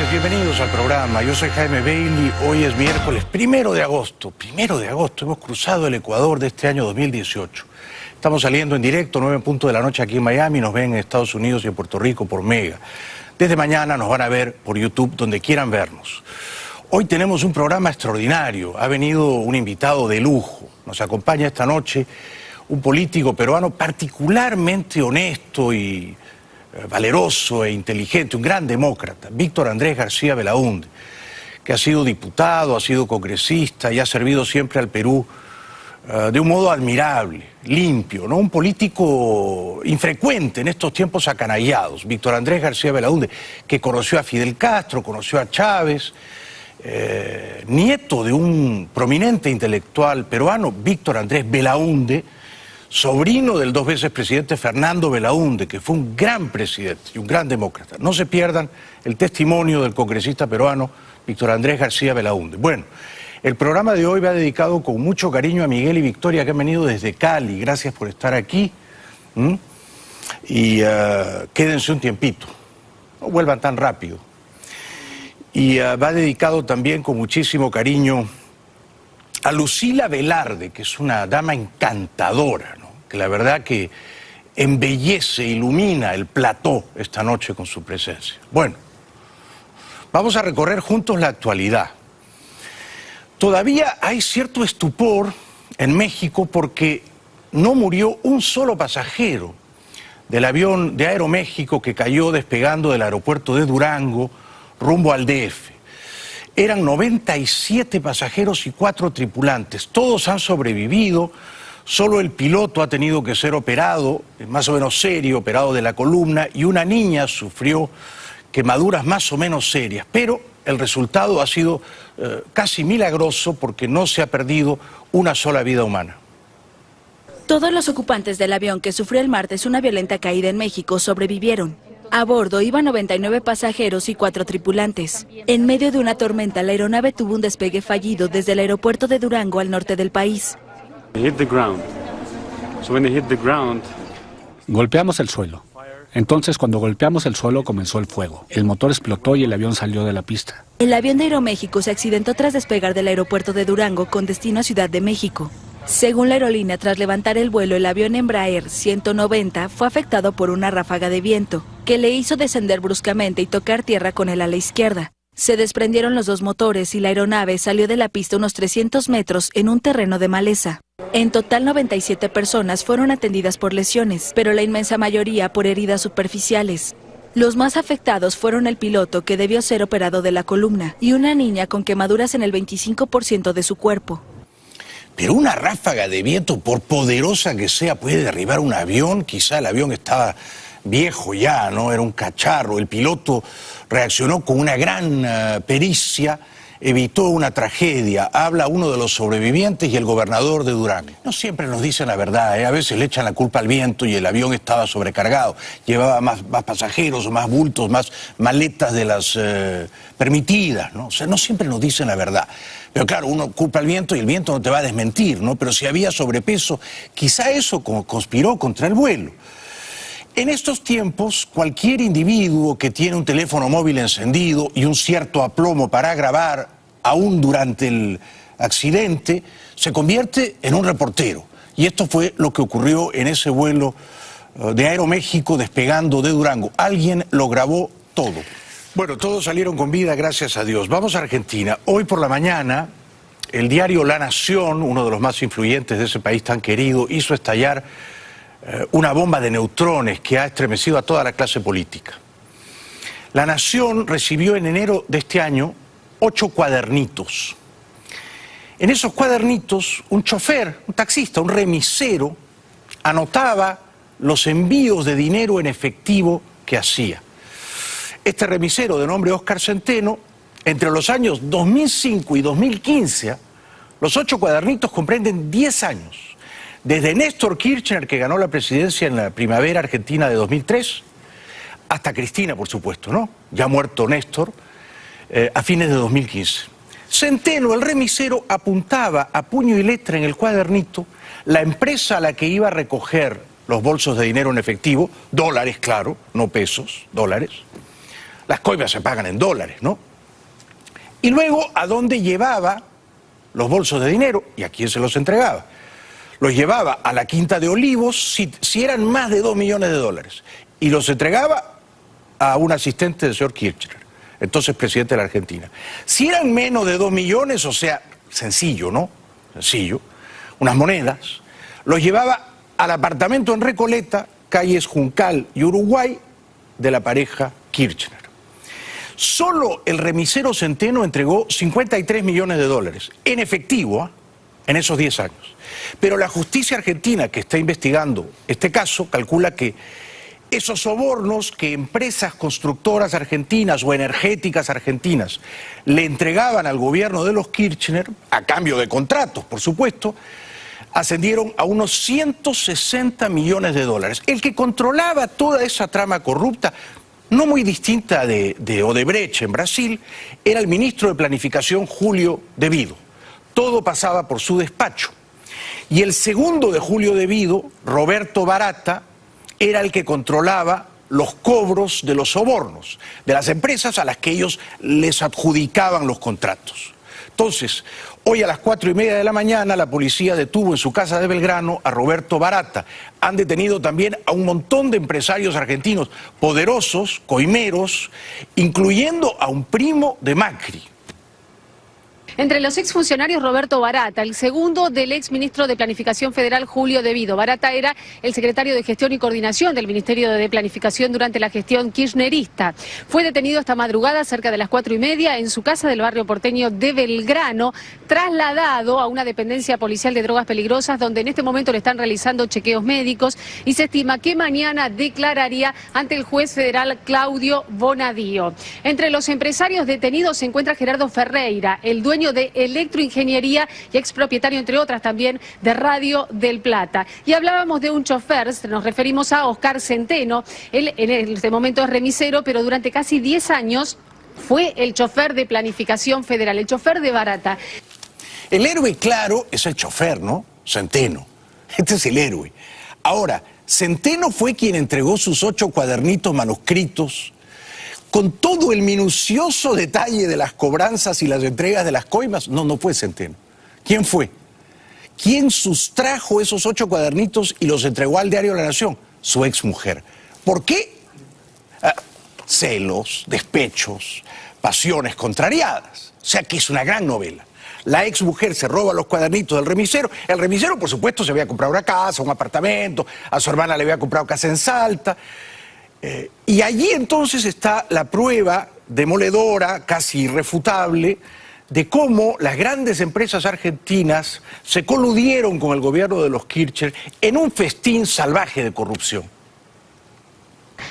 noches, bienvenidos al programa. Yo soy Jaime Bailey. Hoy es miércoles 1 de agosto. 1 de agosto, hemos cruzado el Ecuador de este año 2018. Estamos saliendo en directo, 9 en punto de la noche aquí en Miami. Nos ven en Estados Unidos y en Puerto Rico por Mega. Desde mañana nos van a ver por YouTube, donde quieran vernos. Hoy tenemos un programa extraordinario. Ha venido un invitado de lujo. Nos acompaña esta noche un político peruano particularmente honesto y valeroso e inteligente, un gran demócrata, Víctor Andrés García Belaúnde, que ha sido diputado, ha sido congresista y ha servido siempre al Perú de un modo admirable, limpio, ¿no? Un político infrecuente en estos tiempos acanallados. Víctor Andrés García Belaúnde, que conoció a Fidel Castro, conoció a Chávez, nieto de un prominente intelectual peruano, Víctor Andrés Belaúnde, sobrino del 2 veces presidente Fernando Belaúnde, que fue un gran presidente y un gran demócrata. No se pierdan el testimonio del congresista peruano Víctor Andrés García Belaúnde. Bueno, el programa de hoy va dedicado con mucho cariño a Miguel y Victoria, que han venido desde Cali. Gracias por estar aquí. Y quédense un tiempito, no vuelvan tan rápido. Y va dedicado también con muchísimo cariño a Lucila Velarde, que es una dama encantadora, ¿no? Que la verdad que embellece, ilumina el plató esta noche con su presencia. Bueno, vamos a recorrer juntos la actualidad. Todavía hay cierto estupor en México porque no murió un solo pasajero del avión de Aeroméxico que cayó despegando del aeropuerto de Durango rumbo al DF. Eran 97 pasajeros y 4 tripulantes. Todos han sobrevivido, solo el piloto ha tenido que ser operado, más o menos serio, operado de la columna, y una niña sufrió quemaduras más o menos serias. Pero el resultado ha sido casi milagroso porque no se ha perdido una sola vida humana. Todos los ocupantes del avión que sufrió el martes una violenta caída en México sobrevivieron. A bordo iban 99 pasajeros y 4 tripulantes. En medio de una tormenta, la aeronave tuvo un despegue fallido desde el aeropuerto de Durango al norte del país. Golpeamos el suelo. Entonces, cuando golpeamos el suelo, comenzó el fuego. El motor explotó y el avión salió de la pista. El avión de Aeroméxico se accidentó tras despegar del aeropuerto de Durango con destino a Ciudad de México. Según la aerolínea, tras levantar el vuelo, el avión Embraer 190 fue afectado por una ráfaga de viento, que le hizo descender bruscamente y tocar tierra con el ala izquierda. Se desprendieron los 2 motores y la aeronave salió de la pista unos 300 metros en un terreno de maleza. En total, 97 personas fueron atendidas por lesiones, pero la inmensa mayoría por heridas superficiales. Los más afectados fueron el piloto, que debió ser operado de la columna, y una niña con quemaduras en el 25% de su cuerpo. Pero una ráfaga de viento, por poderosa que sea, puede derribar un avión. Quizá el avión estaba viejo ya, ¿no? Era un cacharro. El piloto reaccionó con una gran pericia, evitó una tragedia. Habla uno de los sobrevivientes y el gobernador de Durango. No siempre nos dicen la verdad, ¿eh? A veces le echan la culpa al viento y el avión estaba sobrecargado. Llevaba más pasajeros, más bultos, más maletas de las permitidas, ¿no? O sea, no siempre nos dicen la verdad. Pero claro, uno culpa al viento y el viento no te va a desmentir, ¿no? Pero si había sobrepeso, quizá eso conspiró contra el vuelo. En estos tiempos, cualquier individuo que tiene un teléfono móvil encendido y un cierto aplomo para grabar, aún durante el accidente, se convierte en un reportero. Y esto fue lo que ocurrió en ese vuelo de Aeroméxico despegando de Durango. Alguien lo grabó todo. Bueno, todos salieron con vida, gracias a Dios. Vamos a Argentina. Hoy por la mañana, el diario La Nación, uno de los más influyentes de ese país tan querido, hizo estallar una bomba de neutrones que ha estremecido a toda la clase política. La Nación recibió en enero de este año 8 cuadernitos. En esos cuadernitos, un chofer, un taxista, un remisero, anotaba los envíos de dinero en efectivo que hacía. Este remisero, de nombre Óscar Centeno, entre los años 2005 y 2015, los 8 cuadernitos comprenden 10 años. Desde Néstor Kirchner, que ganó la presidencia en la primavera argentina de 2003, hasta Cristina, por supuesto, ¿no? Ya muerto Néstor, a fines de 2015. Centeno, el remisero, apuntaba a puño y letra en el cuadernito la empresa a la que iba a recoger los bolsos de dinero en efectivo, dólares, claro, no pesos, dólares, Las coimas se pagan en dólares, ¿no? Y luego, ¿a dónde llevaba los bolsos de dinero? ¿Y a quién se los entregaba? Los llevaba a la Quinta de Olivos si eran más de 2 millones de dólares. Y los entregaba a un asistente del señor Kirchner, entonces presidente de la Argentina. Si eran menos de 2 millones, o sea, sencillo, ¿no? Sencillo, unas monedas, los llevaba al apartamento en Recoleta, calles Juncal y Uruguay, de la pareja Kirchner. Solo el remisero Centeno entregó 53 millones de dólares, en efectivo, en esos 10 años. Pero la justicia argentina que está investigando este caso calcula que esos sobornos que empresas constructoras argentinas o energéticas argentinas le entregaban al gobierno de los Kirchner, a cambio de contratos, por supuesto, ascendieron a unos 160 millones de dólares. El que controlaba toda esa trama corrupta, no muy distinta de Odebrecht en Brasil, era el ministro de Planificación Julio De Vido. Todo pasaba por su despacho. Y el segundo de Julio De Vido, Roberto Barata, era el que controlaba los cobros de los sobornos, de las empresas a las que ellos les adjudicaban los contratos. Entonces, hoy a las 4:30 de la mañana la policía detuvo en su casa de Belgrano a Roberto Barata. Han detenido también a un montón de empresarios argentinos poderosos, coimeros, incluyendo a un primo de Macri. Entre los exfuncionarios, Roberto Barata, el segundo del exministro de Planificación Federal, Julio De Vido. Barata era el secretario de Gestión y Coordinación del Ministerio de Planificación durante la gestión kirchnerista. Fue detenido esta madrugada cerca de las 4:30 en su casa del barrio porteño de Belgrano, trasladado a una dependencia policial de drogas peligrosas, donde en este momento le están realizando chequeos médicos y se estima que mañana declararía ante el juez federal Claudio Bonadío. Entre los empresarios detenidos se encuentra Gerardo Ferreira, el dueño de Electroingeniería y expropietario, entre otras, también de Radio del Plata. Y hablábamos de un chofer, nos referimos a Oscar Centeno. Él en este momento es remisero, pero durante casi 10 años fue el chofer de Planificación Federal, el chofer de Barata. El héroe, claro, es el chofer, ¿no? Centeno. Este es el héroe. Ahora, Centeno fue quien entregó sus 8 cuadernitos manuscritos con todo el minucioso detalle de las cobranzas y las entregas de las coimas. No fue Centeno. ¿Quién fue? ¿Quién sustrajo esos 8 cuadernitos y los entregó al diario La Nación? Su exmujer. ¿Por qué? Celos, despechos, pasiones contrariadas. O sea que es una gran novela. La exmujer se roba los cuadernitos del remisero. El remisero, por supuesto, se había comprado una casa, un apartamento. A su hermana le había comprado casa en Salta. Y allí entonces está la prueba demoledora, casi irrefutable, de cómo las grandes empresas argentinas se coludieron con el gobierno de los Kirchner en un festín salvaje de corrupción.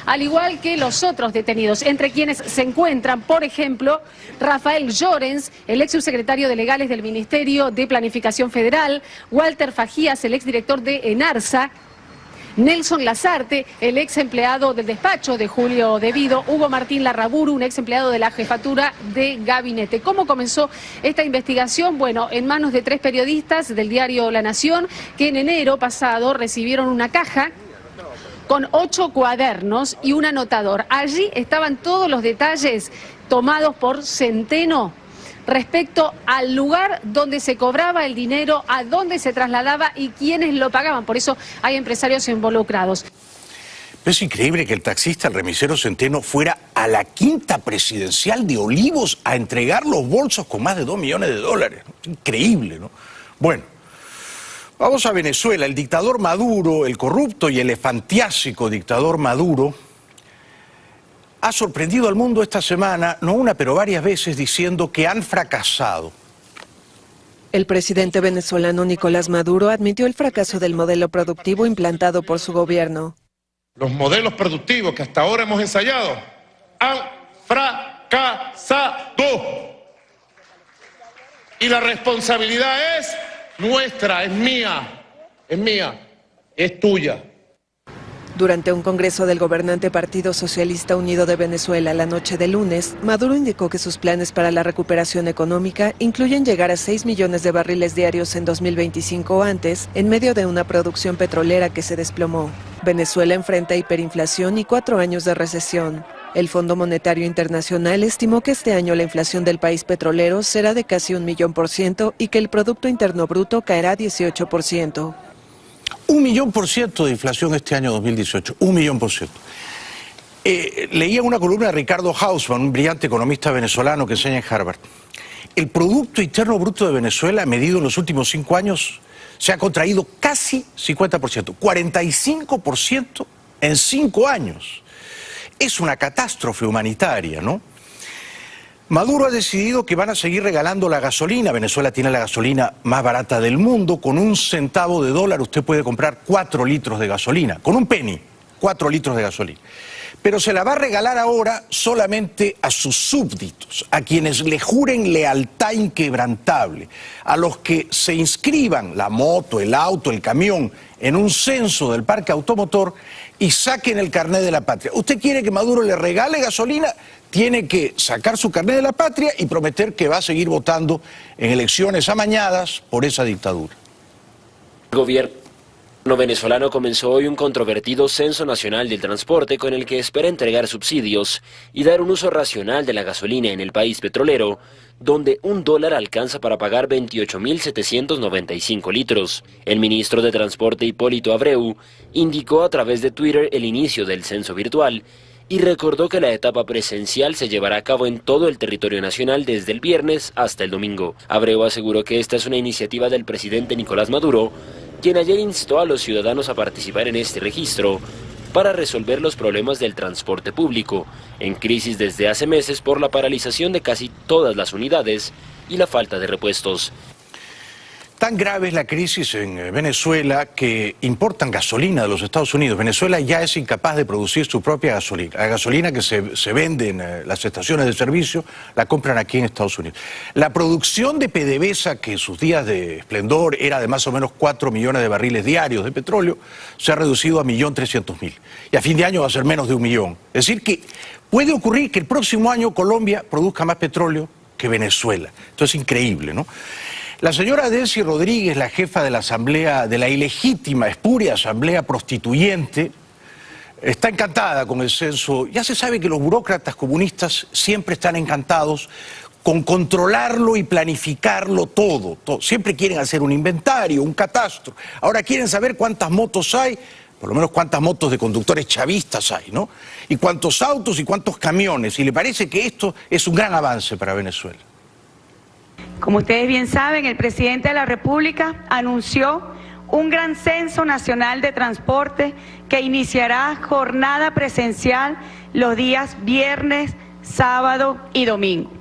Al igual que los otros detenidos, entre quienes se encuentran, por ejemplo, Rafael Llorens, el ex subsecretario de Legales del Ministerio de Planificación Federal, Walter Fajías, el exdirector de ENARSA, Nelson Lazarte, el ex empleado del despacho de Julio De Vido, Hugo Martín Larraburu, un ex empleado de la jefatura de gabinete. ¿Cómo comenzó esta investigación? Bueno, en manos de 3 periodistas del diario La Nación, que en enero pasado recibieron una caja con 8 cuadernos y un anotador. Allí estaban todos los detalles tomados por Centeno respecto al lugar donde se cobraba el dinero, a dónde se trasladaba y quiénes lo pagaban. Por eso hay empresarios involucrados. Es increíble que el taxista, el remisero Centeno, fuera a la Quinta Presidencial de Olivos a entregar los bolsos con más de 2 millones de dólares. Increíble, ¿no? Bueno, vamos a Venezuela. El dictador Maduro, el corrupto y elefantiásico dictador Maduro, ha sorprendido al mundo esta semana, no una, pero varias veces, diciendo que han fracasado. El presidente venezolano Nicolás Maduro admitió el fracaso del modelo productivo implantado por su gobierno. Los modelos productivos que hasta ahora hemos ensayado han fracasado. Y la responsabilidad es nuestra, es mía, es tuya. Durante un congreso del gobernante Partido Socialista Unido de Venezuela la noche de lunes, Maduro indicó que sus planes para la recuperación económica incluyen llegar a 6 millones de barriles diarios en 2025 o antes, en medio de una producción petrolera que se desplomó. Venezuela enfrenta hiperinflación y 4 años de recesión. El Fondo Monetario Internacional estimó que este año la inflación del país petrolero será de casi 1.000.000% y que el Producto Interno Bruto caerá 18%. 1.000.000% de inflación este año 2018, 1.000.000%. Leía una columna de Ricardo Hausmann, un brillante economista venezolano que enseña en Harvard. El Producto Interno Bruto de Venezuela, medido en los últimos 5 años, se ha contraído casi 50%, 45% en 5 años. Es una catástrofe humanitaria, ¿no? Maduro ha decidido que van a seguir regalando la gasolina. Venezuela tiene la gasolina más barata del mundo. Con $0.01 usted puede comprar 4 litros de gasolina. Con un penny, 4 litros de gasolina. Pero se la va a regalar ahora solamente a sus súbditos, a quienes le juren lealtad inquebrantable, a los que se inscriban, la moto, el auto, el camión, en un censo del parque automotor y saquen el carnet de la patria. ¿Usted quiere que Maduro le regale gasolina? Tiene que sacar su carnet de la patria y prometer que va a seguir votando en elecciones amañadas por esa dictadura. El gobierno venezolano comenzó hoy un controvertido censo nacional del transporte con el que espera entregar subsidios y dar un uso racional de la gasolina en el país petrolero, donde $1 alcanza para pagar 28.795 litros. El ministro de Transporte Hipólito Abreu indicó a través de Twitter el inicio del censo virtual y recordó que la etapa presencial se llevará a cabo en todo el territorio nacional desde el viernes hasta el domingo. Abreu aseguró que esta es una iniciativa del presidente Nicolás Maduro, quien ayer instó a los ciudadanos a participar en este registro para resolver los problemas del transporte público, en crisis desde hace meses por la paralización de casi todas las unidades y la falta de repuestos. Tan grave es la crisis en Venezuela que importan gasolina de los Estados Unidos. Venezuela ya es incapaz de producir su propia gasolina. La gasolina que se vende en las estaciones de servicio la compran aquí en Estados Unidos. La producción de PDVSA, que en sus días de esplendor era de más o menos 4 millones de barriles diarios de petróleo, se ha reducido a 1.300.000. Y a fin de año va a ser menos de 1 millón. Es decir que puede ocurrir que el próximo año Colombia produzca más petróleo que Venezuela. Esto es increíble, ¿no? La señora Delcy Rodríguez, la jefa de la asamblea, de la ilegítima, espuria asamblea prostituyente, está encantada con el censo. Ya se sabe que los burócratas comunistas siempre están encantados con controlarlo y planificarlo todo. Siempre quieren hacer un inventario, un catastro. Ahora quieren saber cuántas motos hay, por lo menos cuántas motos de conductores chavistas hay, ¿no? Y cuántos autos y cuántos camiones. Y le parece que esto es un gran avance para Venezuela. Como ustedes bien saben, el presidente de la República anunció un gran censo nacional de transporte que iniciará jornada presencial los días viernes, sábado y domingo.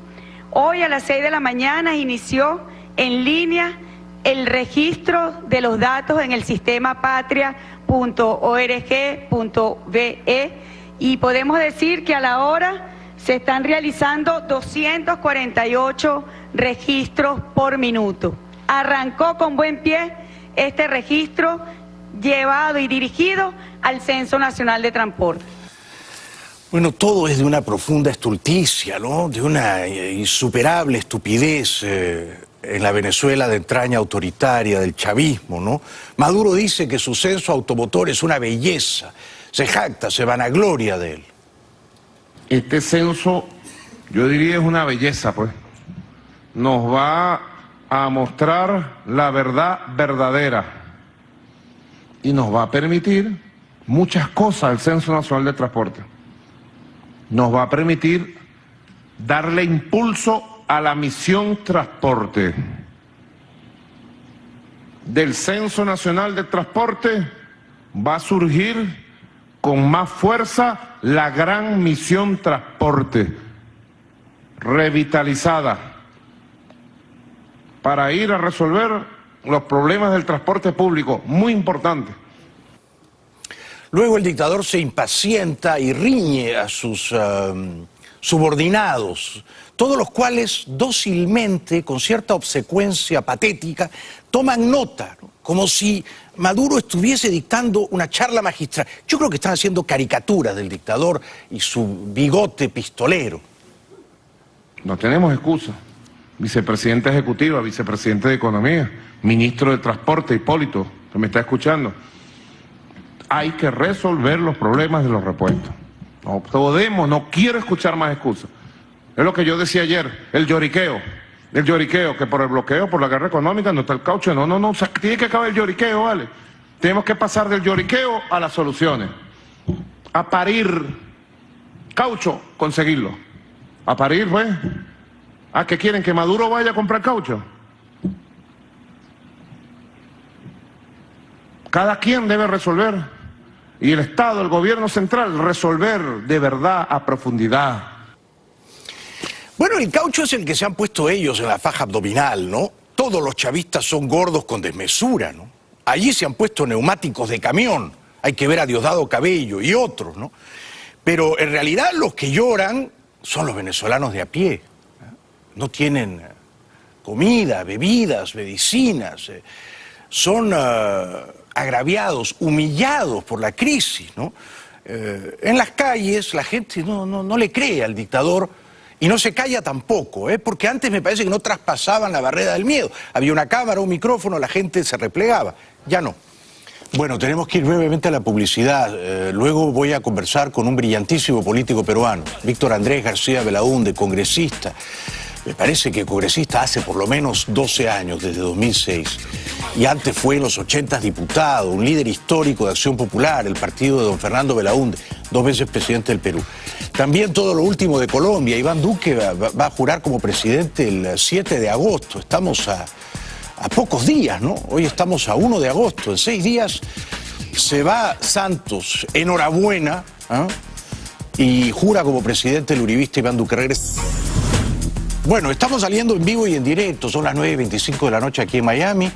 Hoy a las 6 de la mañana inició en línea el registro de los datos en el sistema patria.org.be y podemos decir que a la hora se están realizando 248 registros por minuto. Arrancó con buen pie este registro llevado y dirigido al Censo Nacional de Transporte. Bueno, todo es de una profunda estulticia, ¿no? De una insuperable estupidez en la Venezuela de entraña autoritaria, del chavismo, ¿no? Maduro dice que su censo automotor es una belleza, se jacta, se vanagloria de él. Este censo, yo diría, es una belleza, pues. Nos va a mostrar la verdad verdadera y nos va a permitir muchas cosas el Censo Nacional de Transporte. Nos va a permitir darle impulso a la misión transporte. Del Censo Nacional de Transporte va a surgir con más fuerza la gran misión transporte, revitalizada, para ir a resolver los problemas del transporte público, muy importante. Luego el dictador se impacienta y riñe a sus subordinados, todos los cuales dócilmente, con cierta obsecuencia patética, toman nota, ¿no? Como si Maduro estuviese dictando una charla magistral. Yo creo que están haciendo caricaturas del dictador y su bigote pistolero. No tenemos excusa. Vicepresidenta ejecutiva, vicepresidente de Economía, ministro de Transporte, Hipólito, que me está escuchando. Hay que resolver los problemas de los repuestos. No podemos, no quiero escuchar más excusas. Es lo que yo decía ayer, el lloriqueo, que por el bloqueo, por la guerra económica, no está el caucho. No, o sea, tiene que acabar el lloriqueo, ¿vale? Tenemos que pasar del lloriqueo a las soluciones. A parir caucho, conseguirlo. A parir, pues. ¿A qué quieren? ¿Que Maduro vaya a comprar caucho? Cada quien debe resolver. Y el Estado, el gobierno central, resolver de verdad, a profundidad. Bueno, el caucho es el que se han puesto ellos en la faja abdominal, ¿no? Todos los chavistas son gordos con desmesura, ¿no? Allí se han puesto neumáticos de camión. Hay que ver a Diosdado Cabello y otros, ¿no? Pero en realidad los que lloran son los venezolanos de a pie. No tienen comida, bebidas, medicinas. Son agraviados, humillados por la crisis, ¿no? En las calles la gente no le cree al dictador y no se calla tampoco, porque antes me parece que no traspasaban la barrera del miedo. Había una cámara, un micrófono, la gente se replegaba. Ya no. Bueno, tenemos que ir brevemente a la publicidad. Luego voy a conversar con un brillantísimo político peruano, Víctor Andrés García Belaúnde, congresista. Me parece que congresista hace por lo menos 12 años, desde 2006. Y antes fue en los 80 diputado, un líder histórico de Acción Popular, el partido de don Fernando Belaúnde, 2 veces presidente del Perú. También todo lo último de Colombia. Iván Duque va a jurar como presidente el 7 de agosto. Estamos a pocos días, ¿no? Hoy estamos a 1 de agosto. En 6 días se va Santos. Enhorabuena. Y jura como presidente el uribista Iván Duque. Regresa. Bueno, estamos saliendo en vivo y en directo. Son las 9:25 de la noche aquí en Miami.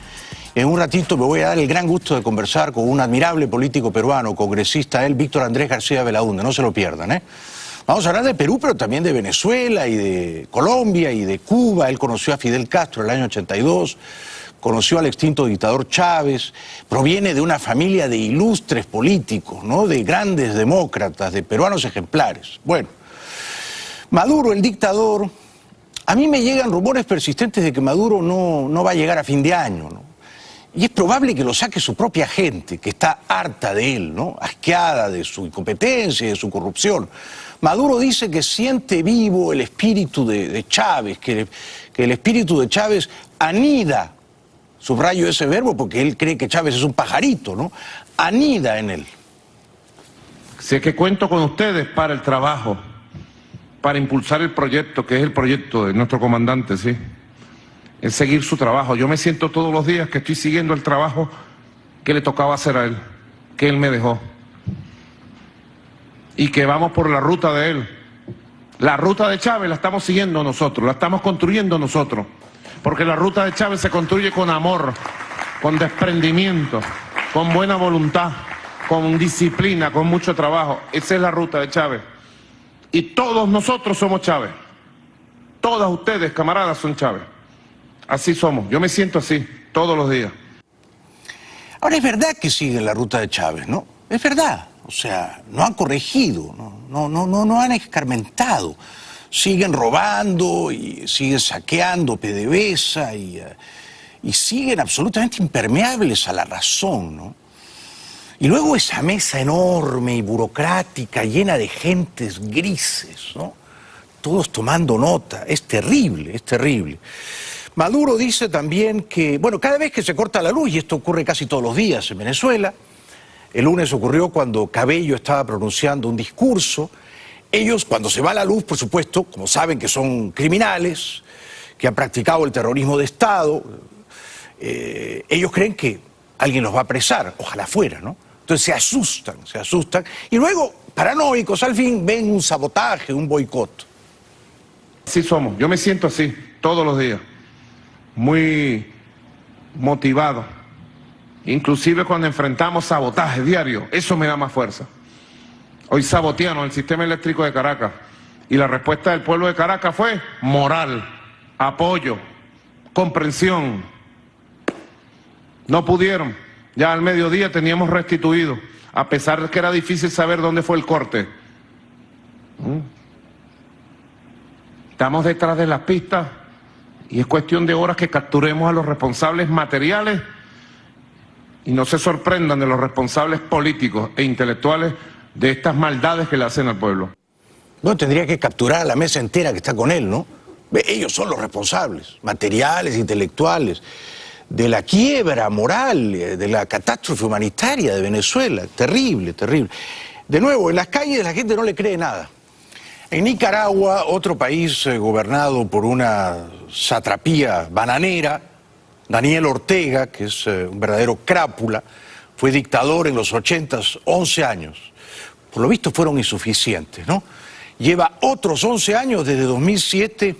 En un ratito me voy a dar el gran gusto de conversar con un admirable político peruano, congresista, Víctor Andrés García Belaúnde. No se lo pierdan, Vamos a hablar de Perú, pero también de Venezuela y de Colombia y de Cuba. Él conoció a Fidel Castro en el año 82, conoció al extinto dictador Chávez, proviene de una familia de ilustres políticos, ¿no? De grandes demócratas, de peruanos ejemplares. Bueno, Maduro, el dictador, a mí me llegan rumores persistentes de que Maduro no va a llegar a fin de año, ¿no? Y es probable que lo saque su propia gente, que está harta de él, ¿no? Asqueada de su incompetencia y de su corrupción. Maduro dice que siente vivo el espíritu de Chávez, que el espíritu de Chávez anida, subrayo ese verbo porque él cree que Chávez es un pajarito, ¿no? Anida en él. Sé que cuento con ustedes para el trabajo, para impulsar el proyecto, que es el proyecto de nuestro comandante, ¿sí? Es seguir su trabajo. Yo me siento todos los días que estoy siguiendo el trabajo que le tocaba hacer a él, que él me dejó. Y que vamos por la ruta de él. La ruta de Chávez la estamos siguiendo nosotros, la estamos construyendo nosotros. Porque la ruta de Chávez se construye con amor, con desprendimiento, con buena voluntad, con disciplina, con mucho trabajo. Esa es la ruta de Chávez. Y todos nosotros somos Chávez. Todas ustedes, camaradas, son Chávez. Así somos. Yo me siento así todos los días. Ahora, es verdad que siguen la ruta de Chávez, ¿no? Es verdad. O sea, no han corregido, no han escarmentado. Siguen robando y siguen saqueando PDVSA y siguen absolutamente impermeables a la razón, ¿no? Y luego esa mesa enorme y burocrática, llena de gentes grises, ¿no? Todos tomando nota. Es terrible, es terrible. Maduro dice también que, bueno, cada vez que se corta la luz, y esto ocurre casi todos los días en Venezuela, el lunes ocurrió cuando Cabello estaba pronunciando un discurso, ellos, cuando se va la luz, por supuesto, como saben que son criminales, que han practicado el terrorismo de Estado, ellos creen que alguien los va a apresar, ojalá fuera, ¿no? Entonces se asustan, y luego, paranoicos, al fin ven un sabotaje, un boicot. Así somos, yo me siento así todos los días, muy motivado, inclusive cuando enfrentamos sabotaje diario, eso me da más fuerza. Hoy sabotearon el sistema eléctrico de Caracas y la respuesta del pueblo de Caracas fue moral, apoyo, comprensión. No pudieron, ya al mediodía teníamos restituido, a pesar de que era difícil saber dónde fue el corte. Estamos detrás de las pistas y es cuestión de horas que capturemos a los responsables materiales y no se sorprendan de los responsables políticos e intelectuales de estas maldades que le hacen al pueblo. No, tendría que capturar a la mesa entera que está con él, ¿no? Ellos son los responsables, materiales, intelectuales, de la quiebra moral, de la catástrofe humanitaria de Venezuela. Terrible, terrible. De nuevo, en las calles la gente no le cree nada. En Nicaragua, otro país gobernado por una satrapía bananera, Daniel Ortega, que es un verdadero crápula, fue dictador en los 80s, 11 años. Por lo visto fueron insuficientes, ¿no? Lleva otros 11 años desde 2007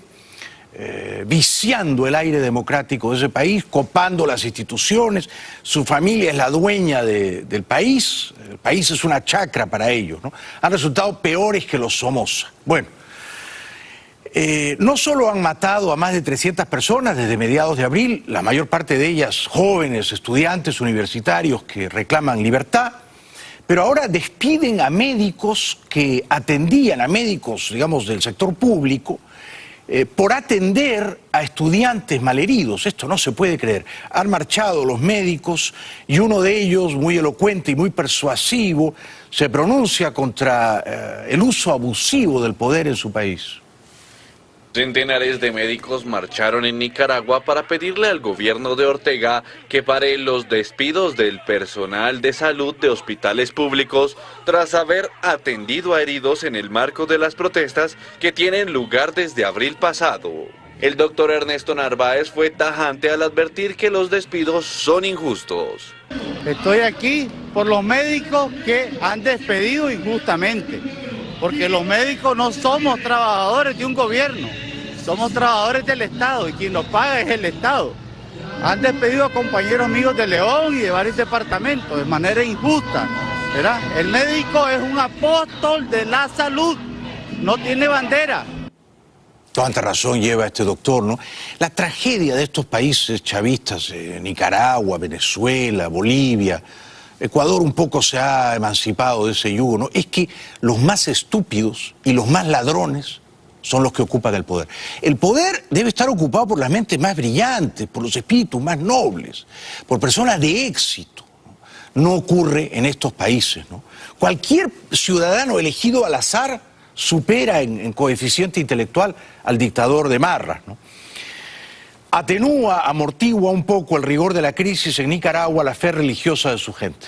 viciando el aire democrático de ese país, copando las instituciones. Su familia es la dueña del país. El país es una chacra para ellos, ¿no? Han resultado peores que los Somoza. Bueno, no solo han matado a más de 300 personas desde mediados de abril, la mayor parte de ellas jóvenes, estudiantes universitarios que reclaman libertad, pero ahora despiden a médicos que atendían, a médicos, digamos, del sector público, por atender a estudiantes malheridos. Esto no se puede creer. Han marchado los médicos y uno de ellos, muy elocuente y muy persuasivo, se pronuncia contra el uso abusivo del poder en su país. Centenares de médicos marcharon en Nicaragua para pedirle al gobierno de Ortega que pare los despidos del personal de salud de hospitales públicos tras haber atendido a heridos en el marco de las protestas que tienen lugar desde abril pasado. El doctor Ernesto Narváez fue tajante al advertir que los despidos son injustos. Estoy aquí por los médicos que han despedido injustamente, porque los médicos no somos trabajadores de un gobierno, somos trabajadores del Estado y quien nos paga es el Estado. Han despedido a compañeros míos de León y de varios departamentos de manera injusta, ¿verdad? El médico es un apóstol de la salud, no tiene bandera. Tanta razón lleva este doctor, ¿no? La tragedia de estos países chavistas, Nicaragua, Venezuela, Bolivia, Ecuador un poco se ha emancipado de ese yugo, ¿no? Es que los más estúpidos y los más ladrones son los que ocupan el poder. El poder debe estar ocupado por las mentes más brillantes, por los espíritus más nobles, por personas de éxito. No ocurre en estos países, ¿no? Cualquier ciudadano elegido al azar supera en coeficiente intelectual al dictador de Marras, ¿no? Atenúa, amortigua un poco el rigor de la crisis en Nicaragua la fe religiosa de su gente.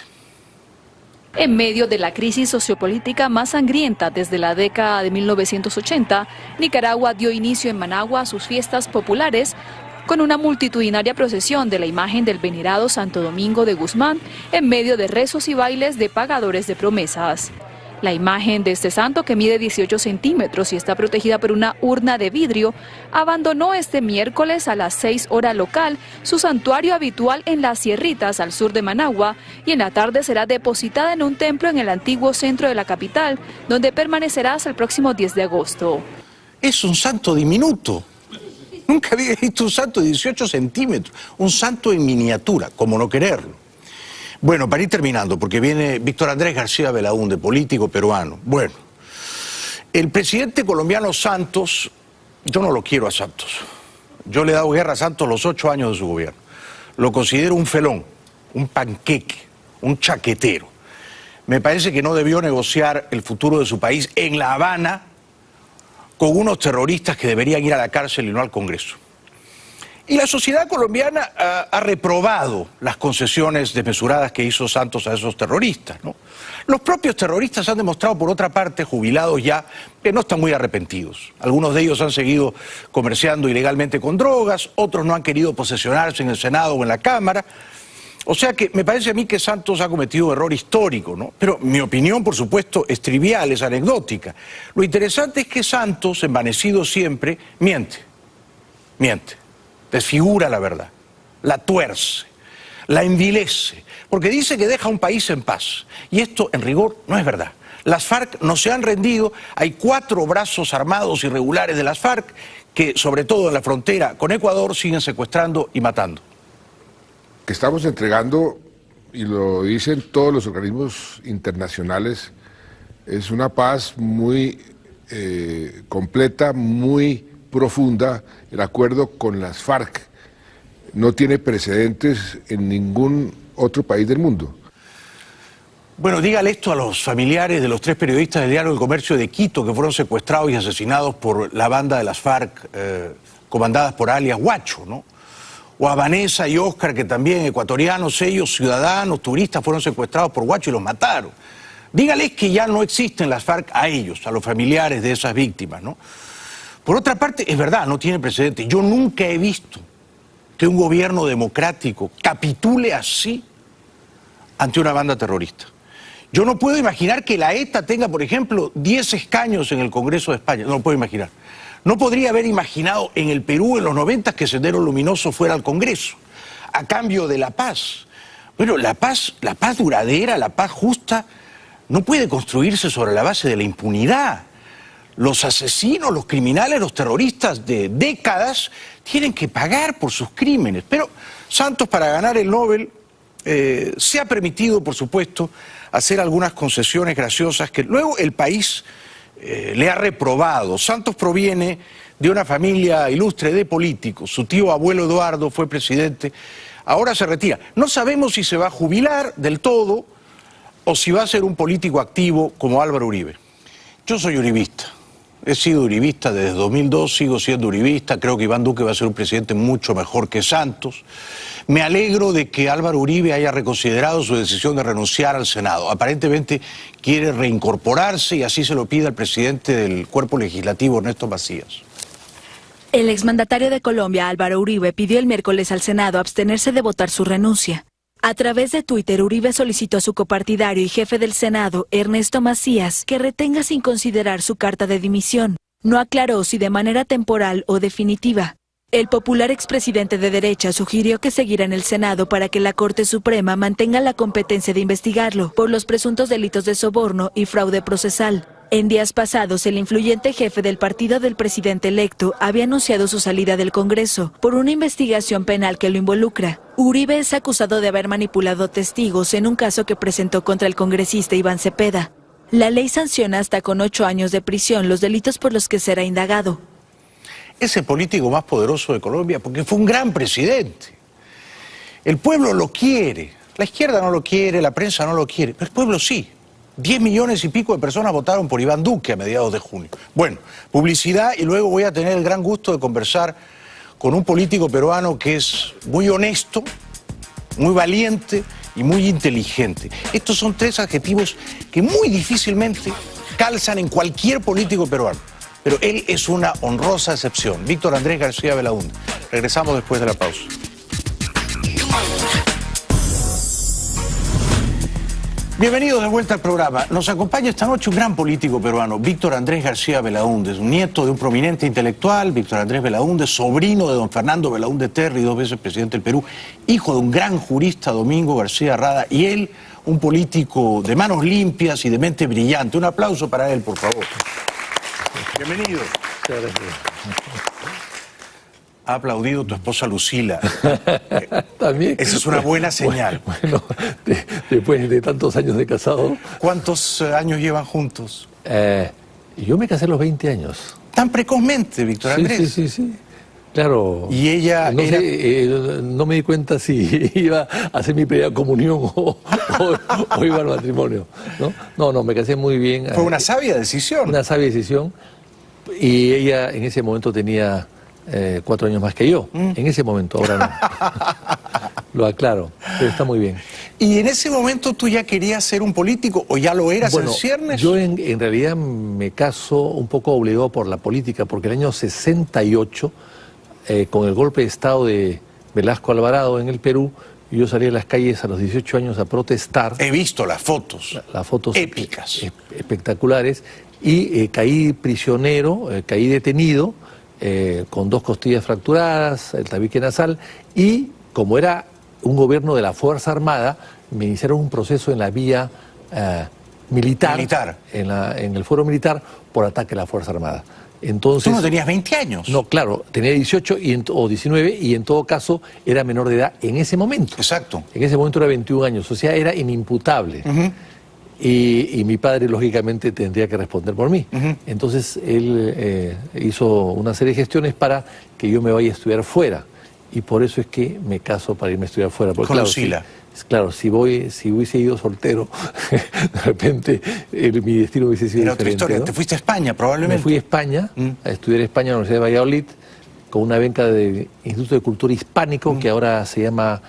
En medio de la crisis sociopolítica más sangrienta desde la década de 1980, Nicaragua dio inicio en Managua a sus fiestas populares con una multitudinaria procesión de la imagen del venerado Santo Domingo de Guzmán en medio de rezos y bailes de pagadores de promesas. La imagen de este santo, que mide 18 centímetros y está protegida por una urna de vidrio, abandonó este miércoles a las 6 horas local su santuario habitual en Las Sierritas, al sur de Managua, y en la tarde será depositada en un templo en el antiguo centro de la capital, donde permanecerá hasta el próximo 10 de agosto. Es un santo diminuto. Nunca había visto un santo de 18 centímetros, un santo en miniatura, como no quererlo. Bueno, para ir terminando, porque viene Víctor Andrés García Belaúnde, político peruano. Bueno, el presidente colombiano Santos, yo no lo quiero a Santos. Yo le he dado guerra a Santos los 8 años de su gobierno. Lo considero un felón, un panqueque, un chaquetero. Me parece que no debió negociar el futuro de su país en La Habana con unos terroristas que deberían ir a la cárcel y no al Congreso. Y la sociedad colombiana ha reprobado las concesiones desmesuradas que hizo Santos a esos terroristas, ¿no? Los propios terroristas han demostrado, por otra parte, jubilados ya, que no están muy arrepentidos. Algunos de ellos han seguido comerciando ilegalmente con drogas, otros no han querido posesionarse en el Senado o en la Cámara. O sea que me parece a mí que Santos ha cometido un error histórico, ¿no? Pero mi opinión, por supuesto, es trivial, es anecdótica. Lo interesante es que Santos, envanecido siempre, miente. Desfigura la verdad, la tuerce, la envilece, porque dice que deja un país en paz. Y esto, en rigor, no es verdad. Las FARC no se han rendido, hay 4 brazos armados irregulares de las FARC que, sobre todo en la frontera con Ecuador, siguen secuestrando y matando. Que estamos entregando, y lo dicen todos los organismos internacionales, es una paz muy completa, muy profunda. El acuerdo con las FARC no tiene precedentes en ningún otro país del mundo. Bueno, dígale esto a los familiares de los 3 periodistas del diario El Comercio de Quito que fueron secuestrados y asesinados por la banda de las FARC, comandadas por alias Guacho, ¿no? O a Vanessa y Oscar, que también ecuatorianos, ellos, ciudadanos, turistas, fueron secuestrados por Guacho y los mataron. Dígales que ya no existen las FARC a ellos, a los familiares de esas víctimas, ¿no? Por otra parte, es verdad, no tiene precedente. Yo nunca he visto que un gobierno democrático capitule así ante una banda terrorista. Yo no puedo imaginar que la ETA tenga, por ejemplo, 10 escaños en el Congreso de España. No lo puedo imaginar. No podría haber imaginado en el Perú en los 90 que Sendero Luminoso fuera al Congreso, a cambio de la paz. Bueno, la paz duradera, la paz justa, no puede construirse sobre la base de la impunidad. Los asesinos, los criminales, los terroristas de décadas tienen que pagar por sus crímenes. Pero Santos, para ganar el Nobel, se ha permitido, por supuesto, hacer algunas concesiones graciosas que luego el país le ha reprobado. Santos proviene de una familia ilustre de políticos. Su tío abuelo Eduardo fue presidente, ahora se retira. No sabemos si se va a jubilar del todo o si va a ser un político activo como Álvaro Uribe. Yo soy uribista. He sido uribista desde 2002, sigo siendo uribista, creo que Iván Duque va a ser un presidente mucho mejor que Santos. Me alegro de que Álvaro Uribe haya reconsiderado su decisión de renunciar al Senado. Aparentemente quiere reincorporarse y así se lo pide al presidente del Cuerpo Legislativo, Ernesto Macías. El exmandatario de Colombia, Álvaro Uribe, pidió el miércoles al Senado abstenerse de votar su renuncia. A través de Twitter, Uribe solicitó a su copartidario y jefe del Senado, Ernesto Macías, que retenga sin considerar su carta de dimisión. No aclaró si de manera temporal o definitiva. El popular expresidente de derecha sugirió que seguirá en el Senado para que la Corte Suprema mantenga la competencia de investigarlo por los presuntos delitos de soborno y fraude procesal. En días pasados, el influyente jefe del partido del presidente electo había anunciado su salida del Congreso por una investigación penal que lo involucra. Uribe es acusado de haber manipulado testigos en un caso que presentó contra el congresista Iván Cepeda. La ley sanciona hasta con 8 años de prisión los delitos por los que será indagado. Es el político más poderoso de Colombia porque fue un gran presidente. El pueblo lo quiere, la izquierda no lo quiere, la prensa no lo quiere, pero el pueblo sí. 10 millones y pico de personas votaron por Iván Duque a mediados de junio. Bueno, publicidad y luego voy a tener el gran gusto de conversar con un político peruano que es muy honesto, muy valiente y muy inteligente. Estos son 3 adjetivos que muy difícilmente calzan en cualquier político peruano. Pero él es una honrosa excepción. Víctor Andrés García Belaúnde. Regresamos después de la pausa. Bienvenidos de vuelta al programa. Nos acompaña esta noche un gran político peruano, Víctor Andrés García Belaúnde, un nieto de un prominente intelectual, Víctor Andrés Belaúnde, sobrino de don Fernando Belaúnde Terry, 2 veces presidente del Perú, hijo de un gran jurista, Domingo García Rada, y él, un político de manos limpias y de mente brillante. Un aplauso para él, por favor. Bienvenido. Muchas gracias. Ha aplaudido tu esposa Lucila. También. Esa es una buena señal. Bueno, después de tantos años de casado. ¿Cuántos años llevan juntos? Yo me casé a los 20 años. ¿Tan precozmente, Víctor Andrés? Sí. Claro. Y ella no me di cuenta si iba a hacer mi primera comunión o iba al matrimonio. No, me casé muy bien. Fue una sabia decisión. Una sabia decisión. Y ella en ese momento tenía 4 años más que yo. En ese momento, ahora no. Lo aclaro, pero está muy bien. ¿Y en ese momento tú ya querías ser un político o ya lo eras en ciernes? Yo en realidad me caso un poco obligado por la política, porque el año 68, con el golpe de Estado de Velasco Alvarado en el Perú, yo salí a las calles a los 18 años a protestar. He visto las fotos. Las fotos épicas. Espectaculares. Y caí prisionero, caí detenido, con 2 costillas fracturadas, el tabique nasal, y como era un gobierno de la Fuerza Armada, me iniciaron un proceso en la vía militar. En el fuero militar, por ataque a la Fuerza Armada. Entonces, ¿tú no tenías 20 años? No, claro, tenía 18 o 19 y en todo caso era menor de edad en ese momento. Exacto. En ese momento era 21 años, o sea, era inimputable. Y mi padre, lógicamente, tendría que responder por mí. Entonces, él hizo una serie de gestiones para que yo me vaya a estudiar fuera. Y por eso es que me caso para irme a estudiar fuera. Porque, con claro, Lucila. Claro, si hubiese ido soltero, de repente mi destino hubiese sido Era otra diferente, historia. ¿no? ¿Te fuiste a España, probablemente? Me fui a España, a estudiar España en la Universidad de Valladolid, con una beca del Instituto de Cultura Hispánico, que ahora se llama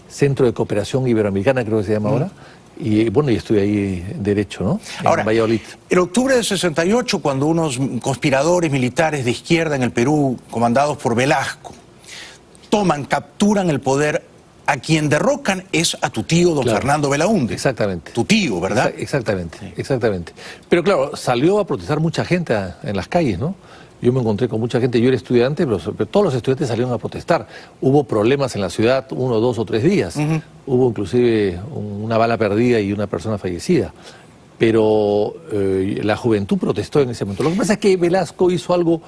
Centro de Cooperación Iberoamericana, creo que se llama ahora. Y bueno, y estudié ahí Derecho, ¿no? Ahora, en Valladolid. En octubre del 68, cuando unos conspiradores militares de izquierda en el Perú, comandados por Velasco, capturan el poder, a quien derrocan es a tu tío, don Fernando Belaúnde. Exactamente. Tu tío, ¿verdad? Exactamente, exactamente. Pero claro, salió a protestar mucha gente en las calles, ¿no? Yo me encontré con mucha gente, yo era estudiante, pero todos los estudiantes salieron a protestar. Hubo problemas en la ciudad 1, 2 o 3 días. Hubo inclusive una bala perdida y una persona fallecida. Pero la juventud protestó en ese momento. Lo que pasa es que Velasco hizo algo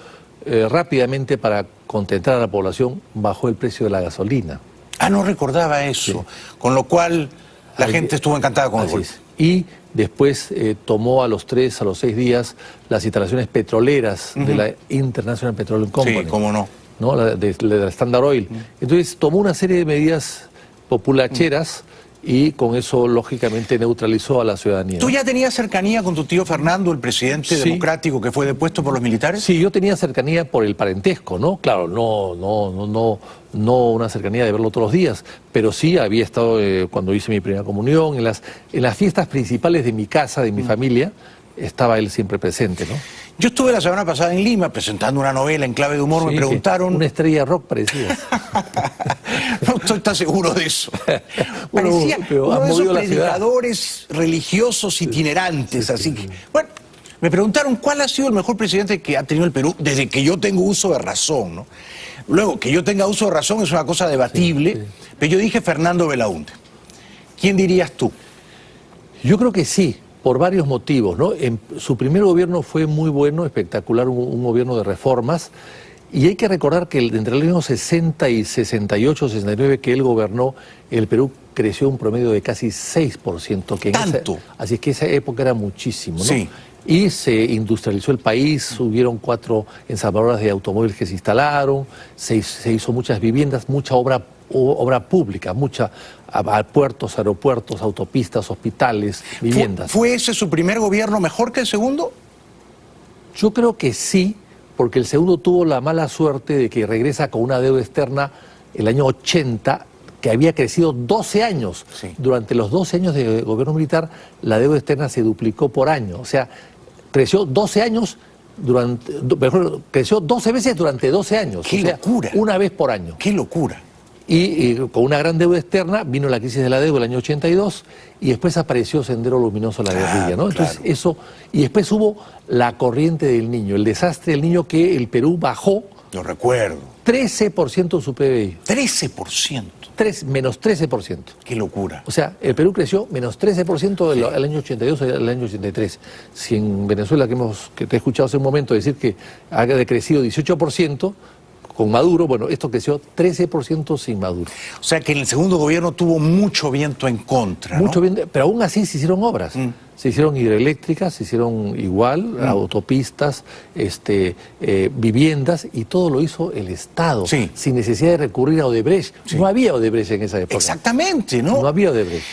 rápidamente para contentar a la población, bajó el precio de la gasolina. Ah, no recordaba eso. Sí. Con lo cual la gente estuvo encantada con el golpe. Y después tomó a los 3, a los 6 días las instalaciones petroleras de la International Petroleum Company. Sí, cómo no. La de Standard Oil. Entonces tomó una serie de medidas populacheras y con eso, lógicamente, neutralizó a la ciudadanía. ¿Tú ya tenías cercanía con tu tío Fernando, el presidente democrático que fue depuesto por los militares? Sí, yo tenía cercanía por el parentesco, ¿no? Claro, no una cercanía de verlo todos los días, pero sí había estado cuando hice mi primera comunión, en las fiestas principales de mi casa, de mi familia, estaba él siempre presente, ¿no? Yo estuve la semana pasada en Lima presentando una novela en clave de humor, me preguntaron... Una estrella rock parecía. No estoy tan seguro de eso. Parecía uno de esos predicadores religiosos itinerantes, así que... Bueno, me preguntaron cuál ha sido el mejor presidente que ha tenido el Perú desde que yo tengo uso de razón, ¿no? Luego, que yo tenga uso de razón es una cosa debatible, pero yo dije Fernando Belaúnde. ¿Quién dirías tú? Yo creo que sí. Por varios motivos, ¿no? Su primer gobierno fue muy bueno, espectacular, un gobierno de reformas, y hay que recordar que entre los años 60 y 68, 69 que él gobernó, el Perú creció un promedio de casi 6%. ¿Tanto? Así es que esa época era muchísimo, ¿no? Sí. Y se industrializó el país, hubieron 4 ensambladoras de automóviles que se instalaron, se hizo muchas viviendas, mucha obra pública, puertos, aeropuertos, autopistas, hospitales, viviendas. ¿Fue ese su primer gobierno mejor que el segundo? Yo creo que sí, porque el segundo tuvo la mala suerte de que regresa con una deuda externa el año 80, que había crecido 12 años. Sí. Durante los 12 años de gobierno militar, la deuda externa se duplicó por año. O sea, creció 12 años, creció 12 veces durante 12 años. ¡Qué locura! Una vez por año. ¡Qué locura! Y con una gran deuda externa vino la crisis de la deuda el año 82 y después apareció Sendero Luminoso la guerrilla, ¿no? Entonces eso, y después hubo la corriente del Niño, el desastre del Niño que el Perú bajó. Lo recuerdo. 13% su PBI. 13%. Menos 13%. Qué locura. O sea, el Perú creció menos 13% del año 82 al año 83. Si en Venezuela, que te he escuchado hace un momento decir que ha decrecido 18%, con Maduro, bueno, esto creció 13% sin Maduro. O sea que en el segundo gobierno tuvo mucho viento en contra, ¿no? Mucho viento, pero aún así se hicieron obras. Se hicieron hidroeléctricas, se hicieron igual, autopistas, viviendas, y todo lo hizo el Estado, sin necesidad de recurrir a Odebrecht. No había Odebrecht en esa época. Exactamente, ¿no? No había Odebrecht.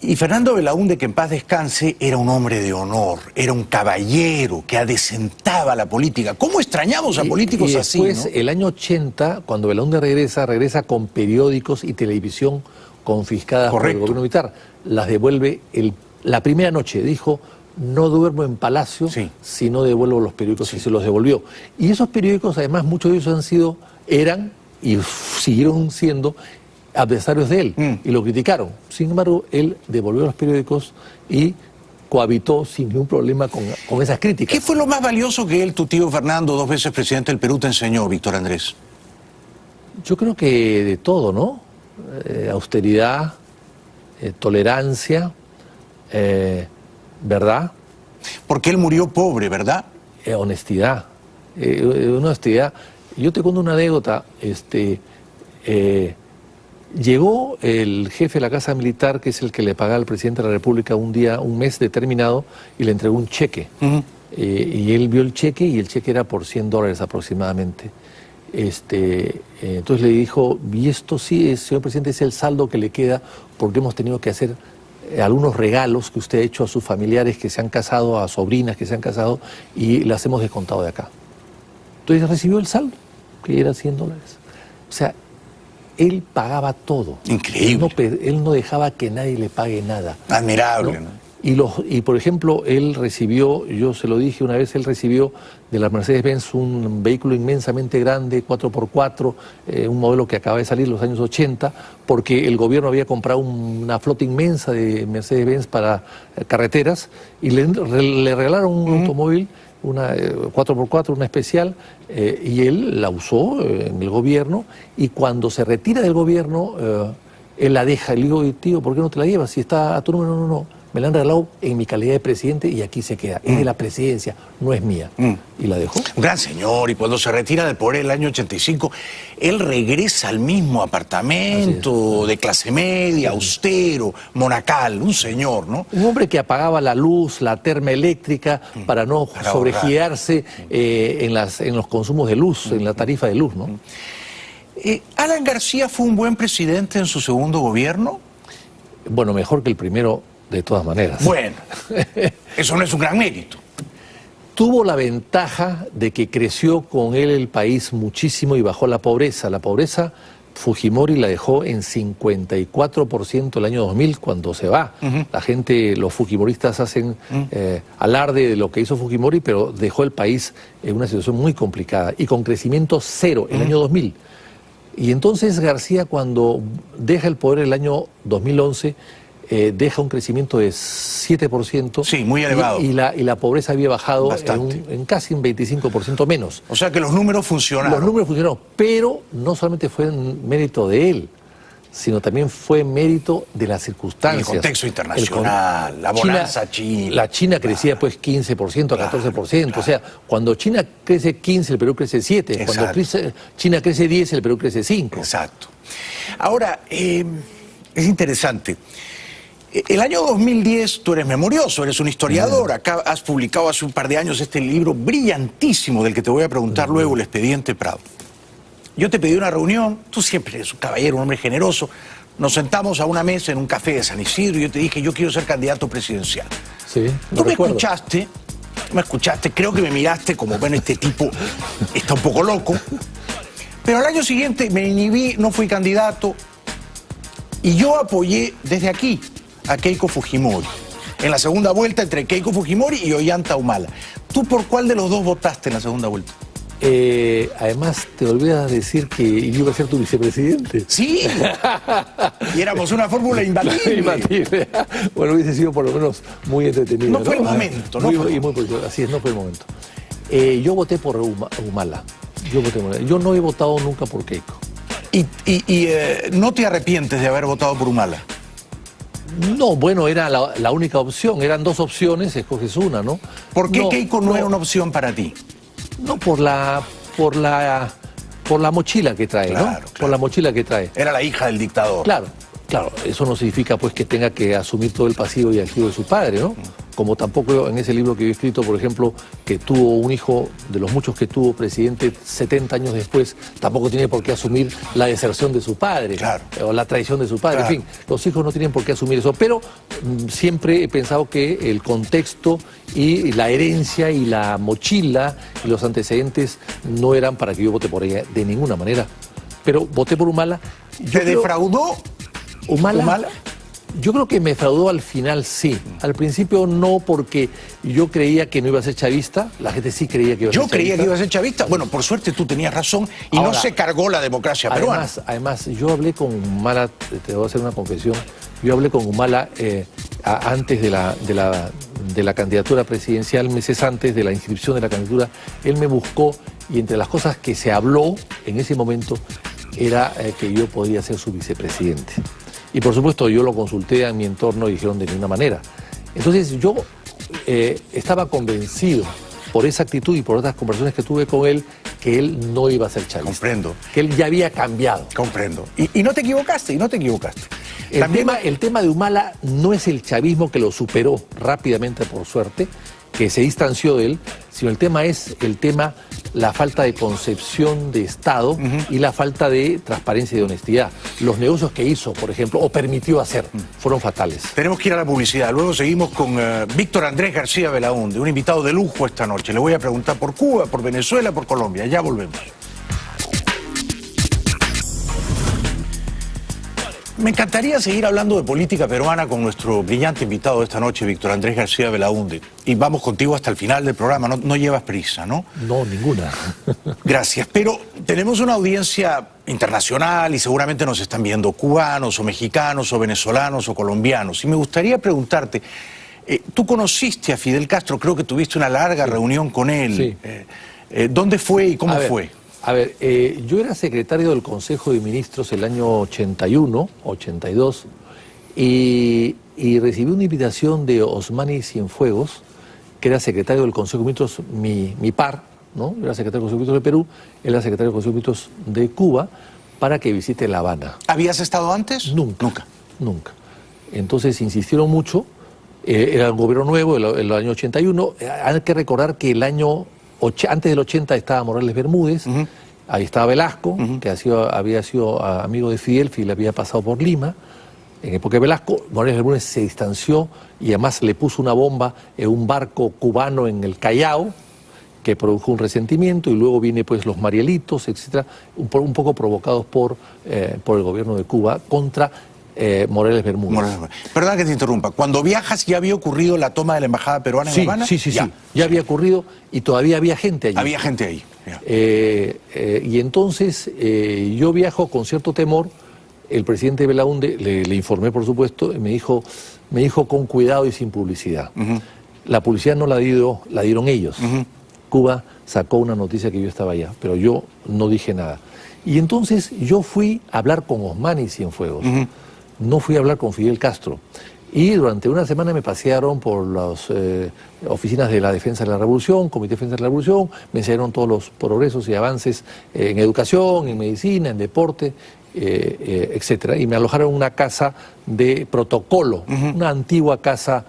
Y Fernando Belaúnde, que en paz descanse, era un hombre de honor, era un caballero que adecentaba la política. ¿Cómo extrañamos a políticos así? Y después, el año 80, cuando Belaúnde regresa con periódicos y televisión confiscadas por el gobierno militar. Las devuelve la primera noche, dijo: no duermo en Palacio si no devuelvo los periódicos, y se los devolvió. Y esos periódicos, además, muchos de ellos eran y siguieron siendo adversarios de él, y lo criticaron. Sin embargo, él devolvió los periódicos y cohabitó sin ningún problema con esas críticas. ¿Qué fue lo más valioso que tu tío Fernando, 2 veces presidente del Perú, te enseñó, Víctor Andrés? Yo creo que de todo, ¿no? Austeridad, tolerancia, verdad. Porque él murió pobre, ¿verdad? Honestidad. Una honestidad. Yo te cuento una anécdota. Llegó el jefe de la Casa Militar, que es el que le pagaba al presidente de la República un mes determinado, y le entregó un cheque. Y él vio el cheque, y el cheque era por $100 aproximadamente. Entonces le dijo, y esto sí, señor presidente, es el saldo que le queda porque hemos tenido que hacer algunos regalos que usted ha hecho a sus familiares que se han casado, a sobrinas que se han casado, y las hemos descontado de acá. Entonces recibió el saldo, que era $100. O sea, él pagaba todo. Increíble. Él no dejaba que nadie le pague nada. Admirable, ¿no? Y por ejemplo, él recibió, yo se lo dije una vez, él recibió de la Mercedes-Benz un vehículo inmensamente grande, 4x4, un modelo que acaba de salir en los años 80, porque el gobierno había comprado una flota inmensa de Mercedes-Benz para carreteras, y le regalaron un automóvil, una 4x4, una especial, y él la usó en el gobierno, y cuando se retira del gobierno, él la deja. Le digo, tío, ¿por qué no te la llevas? Si está a tu número, no. Me la han regalado en mi calidad de presidente y aquí se queda. Es de la presidencia, no es mía. Y la dejó. Un gran señor, y cuando se retira del poder en el año 85, él regresa al mismo apartamento de clase media, austero, monacal, un señor, ¿no? Un hombre que apagaba la luz, la termoeléctrica, para no sobregirarse en los consumos de luz, en la tarifa de luz, ¿no? ¿Alan García fue un buen presidente en su segundo gobierno? Bueno, mejor que el primero, de todas maneras. Bueno, eso no es un gran mérito. Tuvo la ventaja de que creció con él el país muchísimo y bajó la pobreza. La pobreza, Fujimori la dejó en 54% el año 2000 cuando se va. La gente, los fujimoristas hacen alarde de lo que hizo Fujimori, pero dejó el país en una situación muy complicada y con crecimiento cero el año 2000. Y entonces García, cuando deja el poder el año 2011, deja un crecimiento de 7%. Sí, muy elevado. Y la pobreza había bajado en casi un 25% menos. O sea que los números funcionaron. Los números funcionaron, pero no solamente fue en mérito de él, sino también fue mérito de las circunstancias. El contexto internacional, la bonanza china. La China crecía pues 15%, 14%. O sea, cuando China crece 15, el Perú crece 7. Exacto. Cuando China crece 10, el Perú crece 5. Exacto. Ahora, es interesante. El año 2010, tú eres memorioso, eres un historiador. Acá has publicado hace un par de años este libro brillantísimo del que te voy a preguntar luego, El Expediente Prado. Yo te pedí una reunión, tú siempre eres un caballero, un hombre generoso. Nos sentamos a una mesa en un café de San Isidro y yo te dije, yo quiero ser candidato presidencial. Sí, tú me escuchaste, creo que me miraste como, bueno, este tipo está un poco loco. Pero al año siguiente me inhibí, no fui candidato y yo apoyé desde aquí a Keiko Fujimori. En la segunda vuelta entre Keiko Fujimori y Ollanta Humala. ¿Tú por cuál de los dos votaste en la segunda vuelta? Además, te olvidas decir que yo iba a ser tu vicepresidente. Sí. Y éramos una fórmula imbatible. Bueno, hubiese sido por lo menos muy entretenido. No fue el momento, ¿no? Así es, no fue el momento. Yo voté por Humala. Yo no he votado nunca por Keiko. ¿Y no te arrepientes de haber votado por Humala? No, bueno, era la única opción. Eran dos opciones, escoges una, ¿no? ¿Por qué Keiko no era una opción para ti? No, por la mochila que trae, claro, ¿no? Claro. Por la mochila que trae. Era la hija del dictador. Claro, eso no significa pues que tenga que asumir todo el pasivo y activo de su padre, ¿no? Como tampoco en ese libro que yo he escrito, por ejemplo, que tuvo un hijo de los muchos que tuvo presidente 70 años después, tampoco tiene por qué asumir la deserción de su padre, o la traición de su padre, en fin, los hijos no tienen por qué asumir eso, pero siempre he pensado que el contexto y la herencia y la mochila y los antecedentes no eran para que yo vote por ella de ninguna manera, pero voté por Humala. ¿Te defraudó Humala? Yo creo que me defraudó al final, sí. Al principio no, porque yo creía que no iba a ser chavista. La gente sí creía que iba a ser chavista. Yo creía que iba a ser chavista. Bueno, por suerte tú tenías razón y ahora, no se cargó la democracia peruana. Además, yo hablé con Humala, te voy a hacer una confesión, yo hablé con Humala antes de la candidatura presidencial, meses antes de la inscripción de la candidatura. Él me buscó y entre las cosas que se habló en ese momento era que yo podía ser su vicepresidente. Y por supuesto yo lo consulté en mi entorno y dijeron de ninguna manera. Entonces yo estaba convencido por esa actitud y por otras conversaciones que tuve con él, que él no iba a ser chavista. Comprendo. Que él ya había cambiado. Comprendo. Y no te equivocaste, El tema de Humala no es el chavismo que lo superó rápidamente por suerte, que se distanció de él, sino el tema es la falta de concepción de Estado y la falta de transparencia y de honestidad. Los negocios que hizo, por ejemplo, o permitió hacer, fueron fatales. Tenemos que ir a la publicidad. Luego seguimos con Víctor Andrés García Belaúnde, un invitado de lujo esta noche. Le voy a preguntar por Cuba, por Venezuela, por Colombia. Ya volvemos. Me encantaría seguir hablando de política peruana con nuestro brillante invitado de esta noche, Víctor Andrés García Belaúnde. Y vamos contigo hasta el final del programa. No llevas prisa, ¿no? No, ninguna. Gracias. Pero tenemos una audiencia internacional y seguramente nos están viendo cubanos o mexicanos o venezolanos o colombianos. Y me gustaría preguntarte, tú conociste a Fidel Castro, creo que tuviste una larga reunión con él. Sí. ¿Dónde fue y cómo fue? A ver, yo era secretario del Consejo de Ministros el año 81, 82, y recibí una invitación de Osmani Cienfuegos, que era secretario del Consejo de Ministros, mi par, ¿no? Yo era secretario del Consejo de Ministros de Perú, él era secretario del Consejo de Ministros de Cuba, para que visite La Habana. ¿Habías estado antes? Nunca. Entonces insistieron mucho, era un gobierno nuevo, el año 81, hay que recordar que antes del 80 estaba Morales Bermúdez, ahí estaba Velasco, que había sido amigo de Fidel había pasado por Lima. En época de Velasco, Morales Bermúdez se distanció y además le puso una bomba en un barco cubano en el Callao, que produjo un resentimiento, y luego viene pues los Marielitos, etcétera, un poco provocados por el gobierno de Cuba contra Morales Bermúdez. Perdón que te interrumpa. Cuando viajas, ¿ya había ocurrido la toma de la embajada peruana en La Habana? Sí. Ya había ocurrido y todavía había gente allí. Había gente ahí. Y entonces yo viajo con cierto temor. El presidente Belaúnde, le informé por supuesto, y me dijo con cuidado y sin publicidad. La publicidad no la dieron ellos. Cuba sacó una noticia que yo estaba allá, pero yo no dije nada. Y entonces yo fui a hablar con Osmani Cienfuegos. No fui a hablar con Fidel Castro. Y durante una semana me pasearon por las oficinas de la Defensa de la Revolución, Comité de Defensa de la Revolución, me enseñaron todos los progresos y avances en educación, en medicina, en deporte, etcétera. Y me alojaron en una casa de protocolo, una antigua casa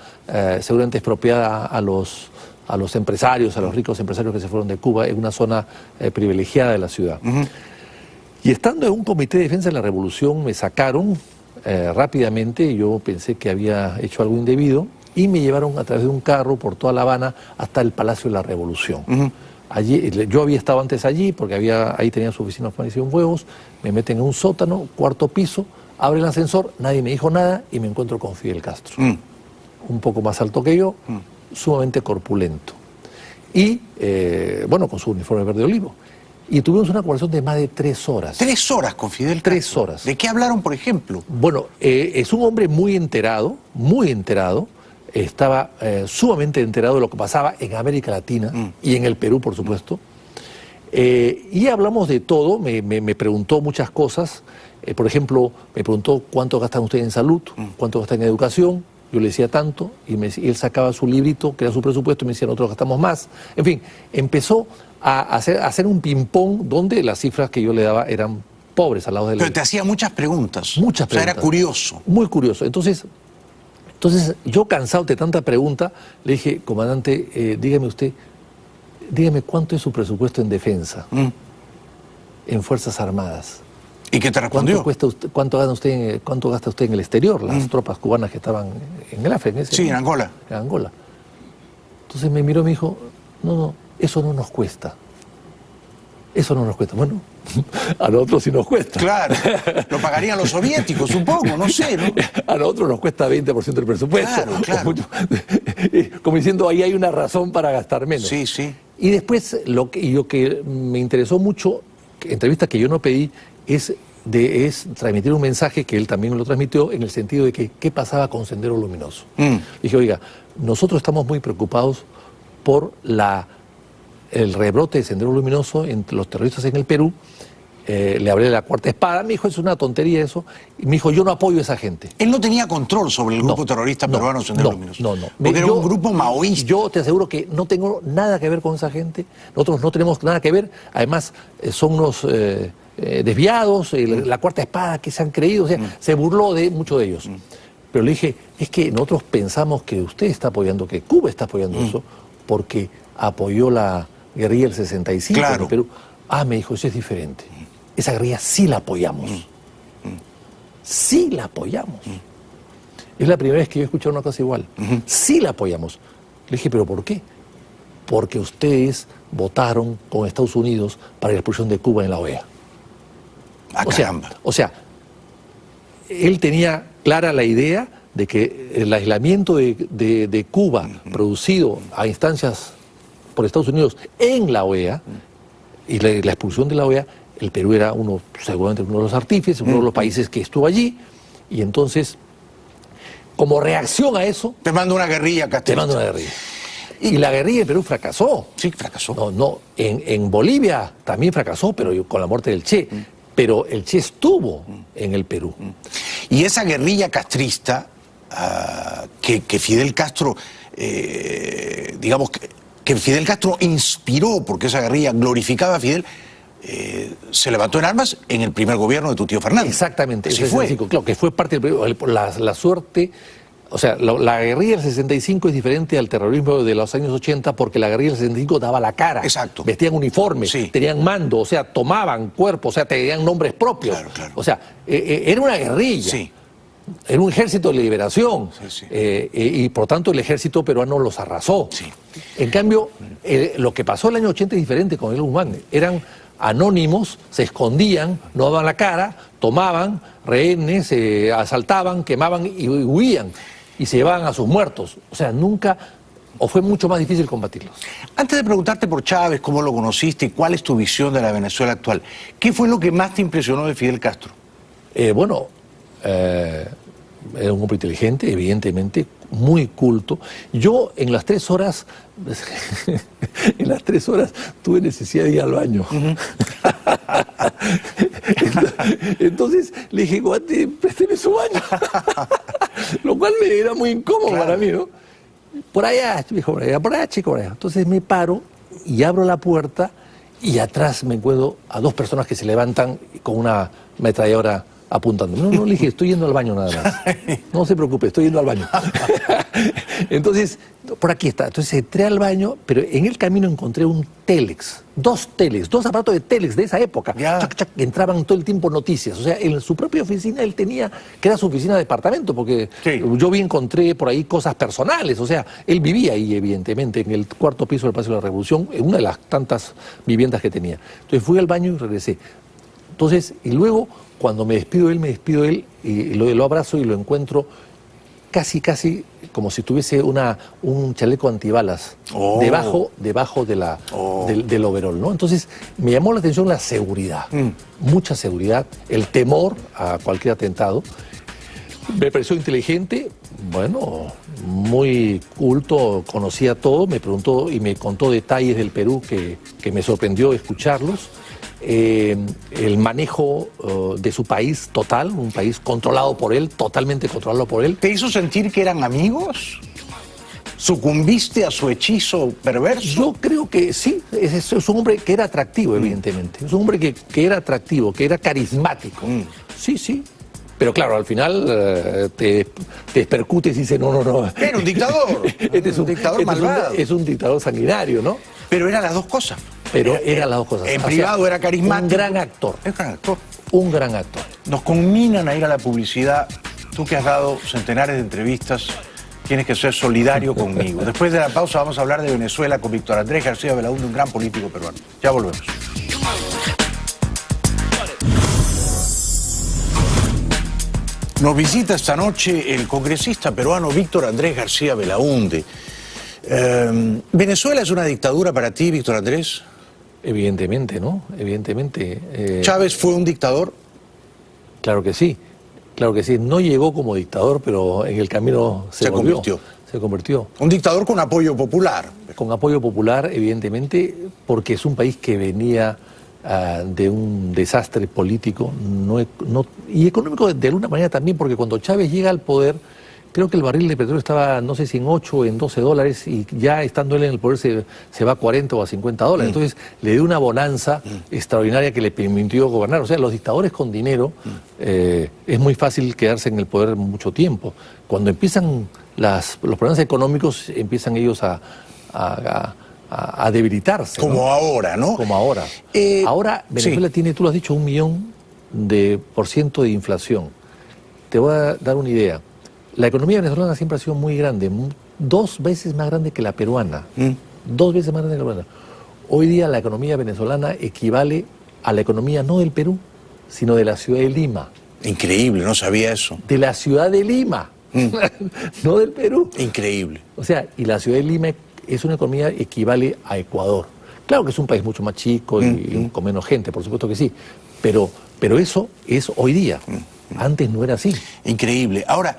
seguramente expropiada a los empresarios, a los ricos empresarios que se fueron de Cuba, en una zona privilegiada de la ciudad. Y estando en un Comité de Defensa de la Revolución me sacaron rápidamente, yo pensé que había hecho algo indebido, y me llevaron a través de un carro por toda La Habana hasta el Palacio de la Revolución. Allí, yo había estado antes allí, porque ahí tenía su oficina Osmani Cienfuegos, me meten en un sótano, cuarto piso, abren el ascensor, nadie me dijo nada, y me encuentro con Fidel Castro. Un poco más alto que yo, sumamente corpulento. Y, con su uniforme verde olivo. Y tuvimos una conversación de más de 3 horas. 3 horas con Fidel Castro. 3 horas. ¿De qué hablaron, por ejemplo? Bueno, es un hombre muy enterado, estaba sumamente enterado de lo que pasaba en América Latina y en el Perú, por supuesto. Y hablamos de todo, me preguntó muchas cosas. Por ejemplo, me preguntó cuánto gastan ustedes en salud, cuánto gastan en educación. Yo le decía tanto, y él sacaba su librito, que era su presupuesto, y me decía, nosotros gastamos más. En fin, empezó a hacer un ping-pong donde las cifras que yo le daba eran pobres al lado de él. Pero te hacía muchas preguntas. Muchas preguntas. O sea, era curioso. Muy curioso. Entonces yo cansado de tanta pregunta, le dije, comandante, dígame cuánto es su presupuesto en defensa, en Fuerzas Armadas. ¿Y qué te respondió? ¿Cuánto gasta usted en el exterior? Las tropas cubanas que estaban en el África. Sí, en Angola. En Angola. Entonces me miró y me dijo, no, eso no nos cuesta. Eso no nos cuesta. Bueno, a nosotros sí nos cuesta. Claro, lo pagarían los soviéticos, supongo, no sé, ¿no? A nosotros nos cuesta 20% del presupuesto. Claro. Como diciendo, ahí hay una razón para gastar menos. Sí. Y después, lo que me interesó mucho, entrevista que yo no pedí, es transmitir un mensaje que él también lo transmitió, en el sentido de que qué pasaba con Sendero Luminoso. Dije, oiga, nosotros estamos muy preocupados por el rebrote de Sendero Luminoso entre los terroristas en el Perú. Le hablé de la Cuarta Espada, me dijo, es una tontería eso, y me dijo, yo no apoyo a esa gente. Él no tenía control sobre el grupo terrorista peruano Sendero Luminoso. No. Porque era un grupo maoísta. Yo te aseguro que no tengo nada que ver con esa gente, nosotros no tenemos nada que ver, además son unos desviados, la Cuarta Espada que se han creído, o sea, se burló de muchos de ellos. Pero le dije, es que nosotros pensamos que usted está apoyando, que Cuba está apoyando eso, porque apoyó la guerrilla del 65 Claro. en el Perú. Ah, me dijo, eso es diferente. Esa guerrilla sí la apoyamos. Sí la apoyamos. Es la primera vez que yo he escuchado una cosa igual. Sí la apoyamos. Le dije, ¿pero por qué? Porque ustedes votaron con Estados Unidos para la expulsión de Cuba en la OEA. O sea, él tenía clara la idea de que el aislamiento de Cuba producido a instancias por Estados Unidos en la OEA y la expulsión de la OEA, el Perú era seguramente uno de los artífices, uno de los países que estuvo allí, y entonces, como reacción a eso... Te mando una guerrilla castrista. Te mando una guerrilla. Y la guerrilla de Perú fracasó. Sí, fracasó. No, en Bolivia también fracasó, pero con la muerte del Che. Pero el Che estuvo en el Perú. Y esa guerrilla castrista que Fidel Castro, digamos, que Fidel Castro inspiró, porque esa guerrilla glorificaba a Fidel, se levantó en armas en el primer gobierno de tu tío Fernando. Exactamente. Así fue. Claro, que fue parte del la suerte... O sea, la guerrilla del 65 es diferente al terrorismo de los años 80 porque la guerrilla del 65 daba la cara. Exacto. Vestían uniformes, Sí. tenían mando, o sea, tomaban cuerpos, o sea, tenían nombres propios. Claro. O sea, era una guerrilla. Sí. Era un ejército de liberación. Sí. Y por tanto el ejército peruano los arrasó. Sí. En cambio, lo que pasó el año 80 es diferente con el Guzmán. Eran anónimos, se escondían, no daban la cara, tomaban rehenes, asaltaban, quemaban y huían. Y se llevaban a sus muertos. O sea, nunca, o fue mucho más difícil combatirlos. Antes de preguntarte por Chávez, cómo lo conociste y cuál es tu visión de la Venezuela actual, ¿qué fue lo que más te impresionó de Fidel Castro? Era un hombre inteligente, evidentemente, muy culto. Yo en las 3 horas, tuve necesidad de ir al baño. Entonces le dije, Guate, présteme su baño. Lo cual me era muy incómodo para mí, ¿no? Por allá, chico, por allá. Entonces me paro y abro la puerta y atrás me encuentro a 2 personas que se levantan con una ametralladora apuntando. No, le dije, estoy yendo al baño nada más. No se preocupe, estoy yendo al baño. Entonces, por aquí está. Entonces entré al baño, pero en el camino encontré un Telex. 2 aparatos de Telex de esa época. Chac, chac, entraban todo el tiempo noticias. O sea, en su propia oficina él tenía, que era su oficina de departamento, porque yo encontré por ahí cosas personales. O sea, él vivía ahí, evidentemente, en el 4º piso del Palacio de la Revolución, en una de las tantas viviendas que tenía. Entonces fui al baño y regresé. Entonces, y luego, cuando me despido de él, y lo abrazo y lo encuentro casi como si tuviese un chaleco antibalas debajo del overol, ¿no? Entonces, me llamó la atención la seguridad, mucha seguridad, el temor a cualquier atentado. Me pareció inteligente, bueno, muy culto, conocía todo, me preguntó y me contó detalles del Perú que me sorprendió escucharlos. El manejo de su país total, un país controlado por él, totalmente controlado por él. ¿Te hizo sentir que eran amigos? ¿Sucumbiste a su hechizo perverso? Yo creo que sí, es un hombre que era atractivo, evidentemente. Es un hombre que era atractivo, que era carismático. Sí. Pero claro, al final te percutes y dices, no. Era un dictador. Es un dictador malvado. Es un dictador sanguinario, ¿no? Pero eran las dos cosas. Eran las dos cosas. En privado era carismático. Un gran actor. Un gran actor. Nos conminan a ir a la publicidad. Tú que has dado centenares de entrevistas, tienes que ser solidario conmigo. Después de la pausa vamos a hablar de Venezuela con Víctor Andrés García Belaúnde, un gran político peruano. Ya volvemos. Nos visita esta noche el congresista peruano Víctor Andrés García Belaúnde. ¿Venezuela es una dictadura para ti, Víctor Andrés? Evidentemente, ¿no? Evidentemente. ¿Chávez fue un dictador? Claro que sí. No llegó como dictador, pero en el camino se convirtió. Un dictador con apoyo popular. Con apoyo popular, evidentemente, porque es un país que venía de un desastre político y económico de alguna manera también, porque cuando Chávez llega al poder, creo que el barril de petróleo estaba, no sé si en 8 o en 12 dólares, y ya estando él en el poder se va a 40 o a 50 dólares. Entonces le dio una bonanza extraordinaria que le permitió gobernar. O sea, los dictadores con dinero es muy fácil quedarse en el poder mucho tiempo. Cuando empiezan los problemas económicos, empiezan ellos a a debilitarse. Como ¿no? ahora, ¿no? Como ahora. Ahora Venezuela tiene, tú lo has dicho, 1 millón por ciento de inflación. Te voy a dar una idea. La economía venezolana siempre ha sido muy grande, 2 veces más grande que la peruana. 2 veces más grande que la peruana. Hoy día la economía venezolana equivale a la economía no del Perú, sino de la ciudad de Lima. Increíble, no sabía eso. De la ciudad de Lima, no del Perú. Increíble. O sea, y la ciudad de Lima es una economía equivale a Ecuador. Claro que es un país mucho más chico y con menos gente, por supuesto que sí, pero eso es hoy día. Antes no era así. Increíble. Ahora,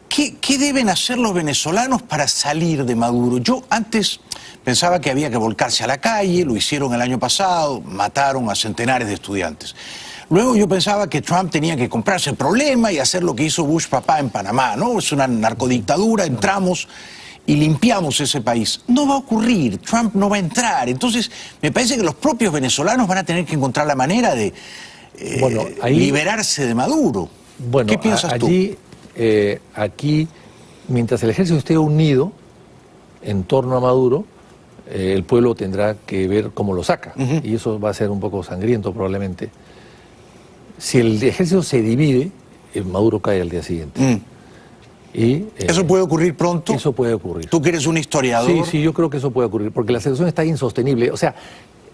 ¿qué deben hacer los venezolanos para salir de Maduro? Yo antes pensaba que había que volcarse a la calle, lo hicieron el año pasado, mataron a centenares de estudiantes. Luego yo pensaba que Trump tenía que comprarse el problema y hacer lo que hizo Bush papá en Panamá, ¿no? Es una narcodictadura, entramos y limpiamos ese país. No va a ocurrir, Trump no va a entrar. Entonces, me parece que los propios venezolanos van a tener que encontrar la manera de liberarse de Maduro. Bueno, ¿qué piensas tú? Aquí, mientras el ejército esté unido en torno a Maduro, el pueblo tendrá que ver cómo lo saca. Y eso va a ser un poco sangriento probablemente. Si el ejército se divide, Maduro cae al día siguiente. ¿Eso puede ocurrir pronto? Eso puede ocurrir. ¿Tú que eres un historiador? Sí, yo creo que eso puede ocurrir, porque la situación está insostenible. O sea,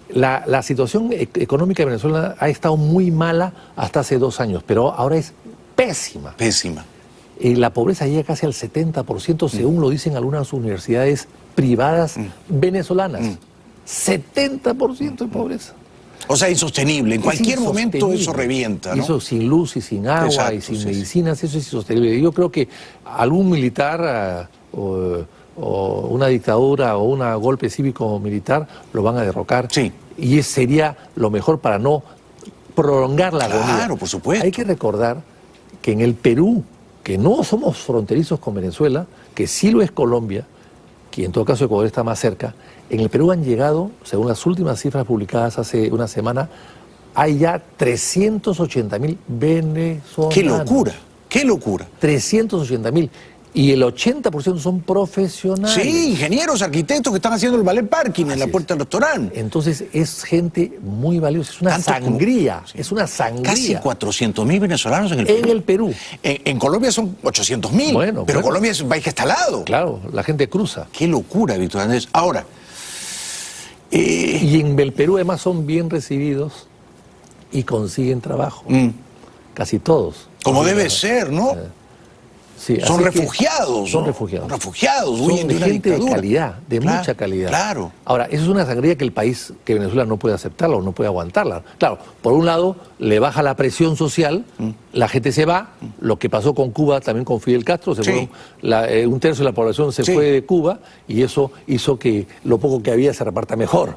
la situación económica de Venezuela ha estado muy mala hasta hace 2 años, pero ahora es pésima. Pésima. La pobreza llega casi al 70%, según lo dicen algunas universidades privadas venezolanas. 70% de pobreza. O sea, insostenible. En cualquier momento eso revienta, ¿no? Eso sin luz y sin agua y sin medicinas, eso es insostenible. Yo creo que algún militar o una dictadura o un golpe cívico-militar lo van a derrocar. Sí. Y sería lo mejor para no prolongar la agonía. Claro, por supuesto. Hay que recordar que en el Perú, que no somos fronterizos con Venezuela, que sí lo es Colombia, que en todo caso Ecuador está más cerca, en el Perú han llegado, según las últimas cifras publicadas hace una semana, hay ya 380.000 venezolanos. ¡Qué locura! ¡Qué locura! 380.000. Y el 80% son profesionales. Sí, ingenieros, arquitectos que están haciendo el ballet parking en la puerta del restaurante. Entonces es gente muy valiosa, es una sangría, es una sangría. Casi 400.000 venezolanos en el Perú. En el Perú. En Colombia son 800.000, pero Colombia es un país que está al lado. Claro, la gente cruza. Qué locura, Víctor Andrés. Ahora... Y en el Perú además son bien recibidos y consiguen trabajo. Casi todos. Como debe ser, ¿no? Sí, son refugiados. Son ¿no? refugiados. Refugiados, huyen de una gente dictadura. de calidad, de mucha calidad. Claro. Ahora, eso es una sangría que el país, que Venezuela no puede aceptarla o no puede aguantarla. Claro, por un lado, le baja la presión social, la gente se va, lo que pasó con Cuba también con Fidel Castro, se fueron, 1/3 de la población se fue de Cuba y eso hizo que lo poco que había se reparta mejor.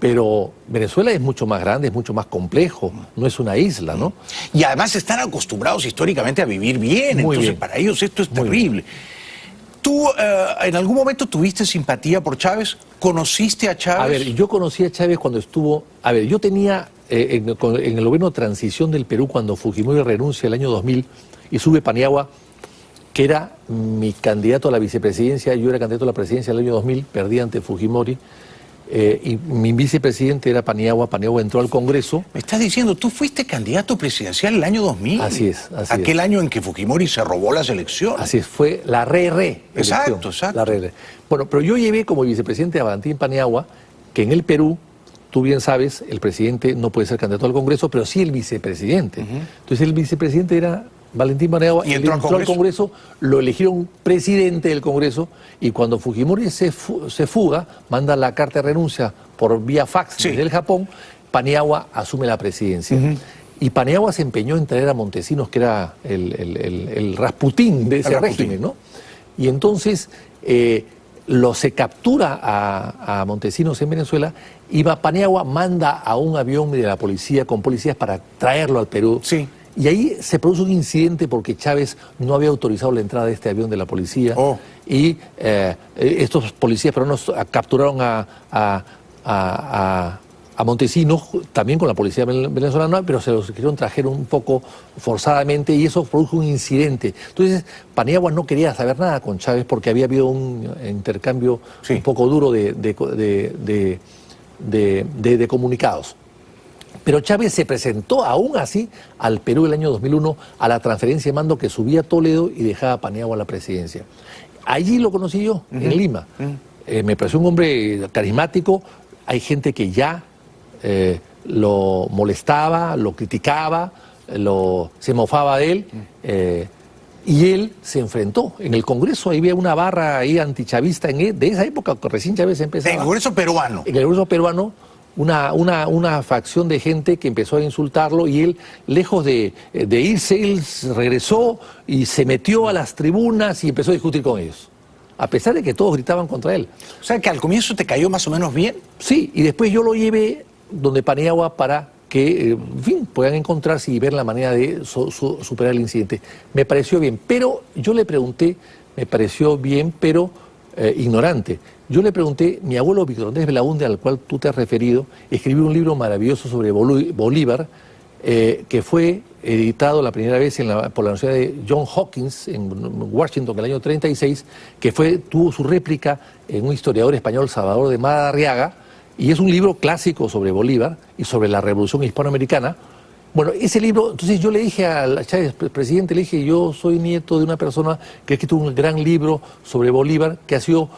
Pero Venezuela es mucho más grande, es mucho más complejo, no es una isla, ¿no? Y además están acostumbrados históricamente a vivir bien, Muy entonces bien. para ellos esto es terrible. ¿Tú en algún momento tuviste simpatía por Chávez? ¿Conociste a Chávez? A ver, yo conocí a Chávez cuando estuvo... A ver, yo tenía en el gobierno de transición del Perú, cuando Fujimori renuncia el año 2000 y sube Paniagua, que era mi candidato a la vicepresidencia, yo era candidato a la presidencia el año 2000, perdí ante Fujimori, y mi vicepresidente era Paniagua. Paniagua entró al Congreso. Me estás diciendo, tú fuiste candidato presidencial el año 2000. Así es. Aquel año en que Fujimori se robó las elecciones. Así es, fue la Exacto. La Bueno, pero yo llevé como vicepresidente a Valentín Paniagua, que en el Perú, tú bien sabes, el presidente no puede ser candidato al Congreso, pero sí el vicepresidente. Entonces el vicepresidente era Valentín Paniagua, y entró al Congreso, lo eligieron presidente del Congreso, y cuando Fujimori se fuga, manda la carta de renuncia por vía fax desde el Japón, Paniagua asume la presidencia. Y Paniagua se empeñó en traer a Montesinos, que era el Rasputín de ese régimen, ¿no? Y entonces se captura a Montesinos en Venezuela, y Paniagua manda a un avión de la policía con policías para traerlo al Perú. Sí. Y ahí se produce un incidente porque Chávez no había autorizado la entrada de este avión de la policía. Y estos policías peruanos capturaron a a Montesinos, también con la policía venezolana, pero se los quisieron traer un poco forzadamente y eso produjo un incidente. Entonces, Paniagua no quería saber nada con Chávez porque había habido un intercambio un poco duro de comunicados. Pero Chávez se presentó aún así al Perú el año 2001 a la transferencia de mando que subía a Toledo y dejaba a Paniagua a la presidencia. Allí lo conocí yo, en Lima. Me pareció un hombre carismático. Hay gente que ya lo molestaba, lo criticaba, se mofaba de él. Y él se enfrentó. En el Congreso había una barra ahí antichavista de esa época, que recién Chávez empezaba. En el Congreso peruano. En el Congreso peruano. Una facción de gente que empezó a insultarlo y él, lejos de irse, él regresó y se metió a las tribunas y empezó a discutir con ellos. A pesar de que todos gritaban contra él. O sea, que al comienzo te cayó más o menos bien. Sí, y después yo lo llevé donde Paniagua para que, en fin, puedan encontrarse y ver la manera de superar el incidente. Me pareció bien, pero yo le pregunté, me pareció bien, pero ignorante. Yo le pregunté, mi abuelo Víctor Andrés Belaúnde, al cual tú te has referido, escribió un libro maravilloso sobre Bolívar, que fue editado la primera vez por la Universidad de Johns Hopkins en Washington en el año 36, que tuvo su réplica en un historiador español, Salvador de Madariaga, y es un libro clásico sobre Bolívar y sobre la Revolución Hispanoamericana. Bueno, ese libro, entonces yo le dije al Chávez, presidente, le dije, yo soy nieto de una persona que ha escrito un gran libro sobre Bolívar, que ha sido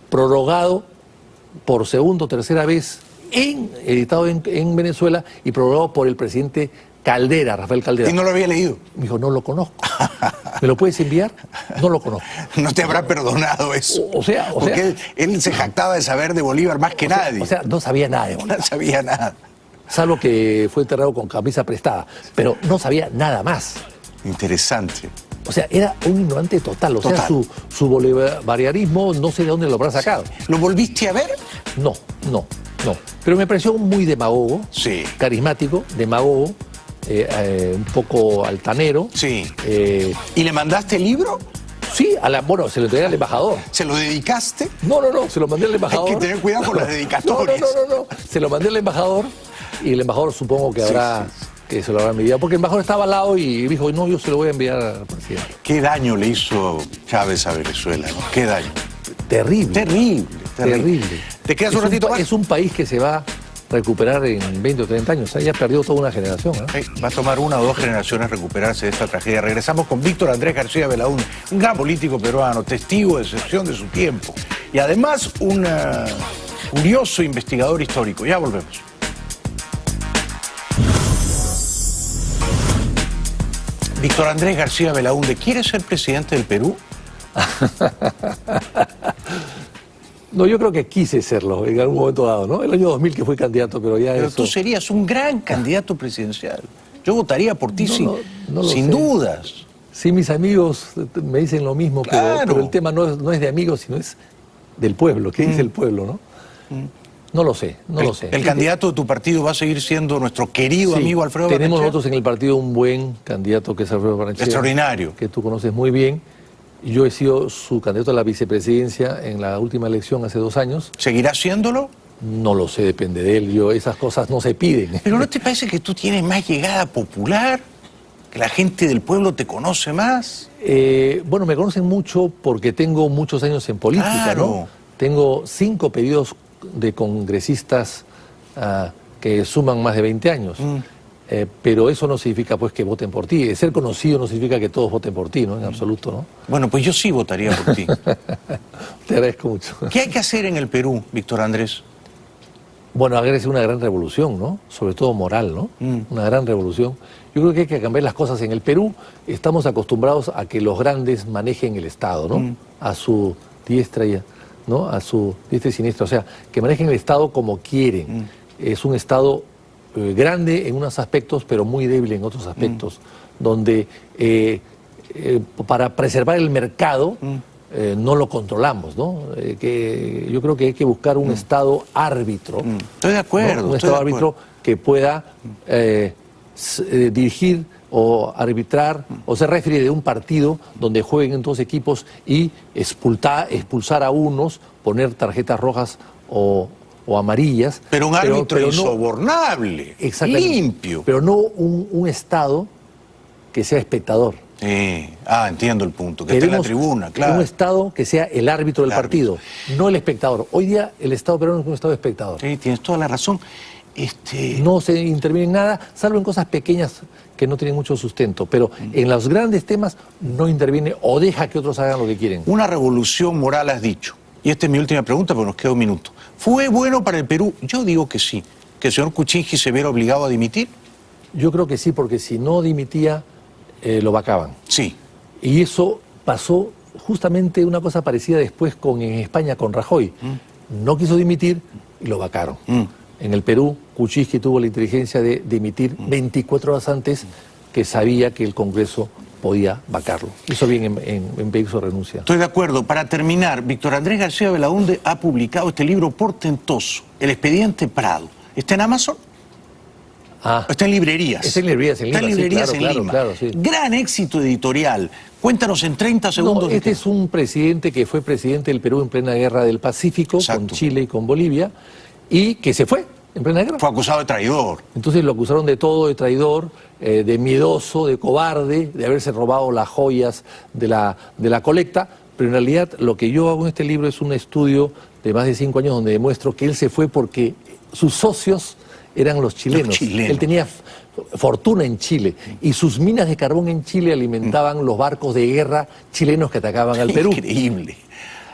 prorrogado por segunda o tercera vez, editado en Venezuela y prorrogado por el presidente Caldera, Rafael Caldera. ¿Y no lo había leído? Me dijo, no lo conozco. ¿Me lo puedes enviar? No lo conozco. No te habrá perdonado eso. Porque él se jactaba de saber de Bolívar más que nadie. O sea, no sabía nada de Bolívar. No sabía nada. Salvo que fue enterrado con camisa prestada, pero no sabía nada más. Interesante. O sea, era un ignorante total. O sea, su bolivarianismo no sé de dónde lo habrá sacado. ¿Lo volviste a ver? No. Pero me pareció muy demagogo, carismático, demagogo, un poco altanero. Sí. ¿Y le mandaste el libro? Sí, bueno, se lo entregué al embajador. ¿Se lo dedicaste? No, se lo mandé al embajador. Hay que tener cuidado con las dedicatorias. No. Se lo mandé al embajador y el embajador supongo que que se lo habrá enviado, porque el embajador estaba al lado y dijo, no, yo se lo voy a enviar al presidente. ¿Qué daño le hizo Chávez a Venezuela? ¿No? ¿Qué daño? Terrible. ¿Te quedas un ratito más? Es un país que se va a recuperar en 20 o 30 años. Ya perdió toda una generación. Va a tomar 1 o 2 generaciones recuperarse de esta tragedia. Regresamos con Víctor Andrés García Belaúnde, un gran político peruano, testigo de excepción de su tiempo. Y además un curioso investigador histórico. Ya volvemos. Víctor Andrés García Belaúnde, ¿quiere ser presidente del Perú? No, yo creo que quise serlo en algún momento dado, ¿no? El año 2000 que fui candidato, pero ya Pero eso... tú serías un gran candidato presidencial. Yo votaría por ti sin dudas. Sí, mis amigos me dicen lo mismo, pero el tema no es de amigos, sino es del pueblo. ¿Qué dice el pueblo, no? No lo sé. ¿El candidato de tu partido va a seguir siendo nuestro querido amigo Alfredo Barnechea? Tenemos nosotros en el partido un buen candidato que es Alfredo Barnechea. Extraordinario. Que tú conoces muy bien. Yo he sido su candidato a la vicepresidencia en la última elección hace 2 años. ¿Seguirá siéndolo? No lo sé, depende de él. Esas cosas no se piden. ¿Pero no te parece que tú tienes más llegada popular? ¿Que la gente del pueblo te conoce más? Bueno, me conocen mucho porque tengo muchos años en política, ¿no? Tengo 5 pedidos de congresistas que suman más de 20 años. Pero eso no significa pues que voten por ti. Ser conocido no significa que todos voten por ti, ¿no? En absoluto, ¿no? Bueno, pues yo sí votaría por ti. Te agradezco mucho. ¿Qué hay que hacer en el Perú, Víctor Andrés? Bueno, hay que hacer una gran revolución, ¿no? Sobre todo moral, ¿no? Una gran revolución. Yo creo que hay que cambiar las cosas. En el Perú estamos acostumbrados a que los grandes manejen el Estado, ¿no? A su diestra y ¿no? A su diestra y siniestra. O sea, que manejen el Estado como quieren. Es un Estado grande en unos aspectos, pero muy débil en otros aspectos, donde para preservar el mercado no lo controlamos, ¿no? Yo creo que hay que buscar un Estado árbitro. Estoy de acuerdo. ¿no? Un Estado árbitro que pueda dirigir o arbitrar o ser referee de un partido donde jueguen 2 equipos y expulsar a unos, poner tarjetas rojas o o amarillas. Pero un árbitro pero no, insobornable, limpio. Pero no un Estado que sea espectador. Entiendo el punto, que esté en la tribuna, claro. Un Estado que sea el árbitro del partido, no el espectador. Hoy día el Estado peruano es un Estado espectador. Sí, tienes toda la razón. No se interviene en nada, salvo en cosas pequeñas que no tienen mucho sustento, pero en los grandes temas no interviene o deja que otros hagan lo que quieren. Una revolución moral has dicho, y esta es mi última pregunta porque nos queda un minuto. ¿Fue bueno para el Perú? Yo digo que sí. ¿Que el señor Kuczynski se viera obligado a dimitir? Yo creo que sí, porque si no dimitía, lo vacaban. Sí. Y eso pasó justamente una cosa parecida después en España con Rajoy. No quiso dimitir y lo vacaron. En el Perú, Kuczynski tuvo la inteligencia de dimitir 24 horas antes que sabía que el Congreso podía vacarlo. Hizo bien en pedir su renuncia. Estoy de acuerdo. Para terminar, Víctor Andrés García Belaúnde ha publicado este libro portentoso, El Expediente Prado. ¿Está en Amazon? Está en librerías. Está en librerías en Lima. Está en librerías en Lima. Claro, sí. Gran éxito editorial. Cuéntanos en 30 segundos. Este es un presidente que fue presidente del Perú en plena guerra del Pacífico, con Chile y con Bolivia, y que se fue en plena guerra. Fue acusado de traidor. Entonces lo acusaron de todo, de traidor, de miedoso, de cobarde, de haberse robado las joyas de la colecta, pero en realidad lo que yo hago en este libro es un estudio de más de 5 años donde demuestro que él se fue porque sus socios eran los chilenos. Él tenía fortuna en Chile y sus minas de carbón en Chile alimentaban los barcos de guerra chilenos que atacaban al Perú. Increíble.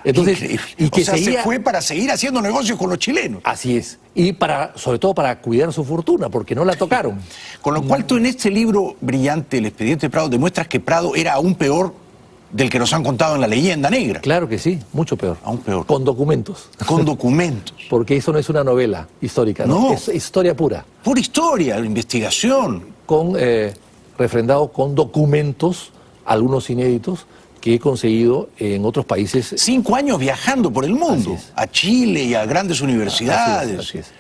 Entonces, y que se fue para seguir haciendo negocios con los chilenos. Así es. Y sobre todo para cuidar su fortuna, porque no la tocaron. Con lo cual tú en este libro brillante, El Expediente Prado, demuestras que Prado era aún peor del que nos han contado en la leyenda negra. Claro que sí, mucho peor. Aún peor. Con documentos. Con documentos. Porque eso no es una novela histórica, ¿no? Es historia pura. Pura historia, investigación. Refrendado con documentos, algunos inéditos, que he conseguido en otros países. 5 años viajando por el mundo, a Chile y a grandes universidades. Así es.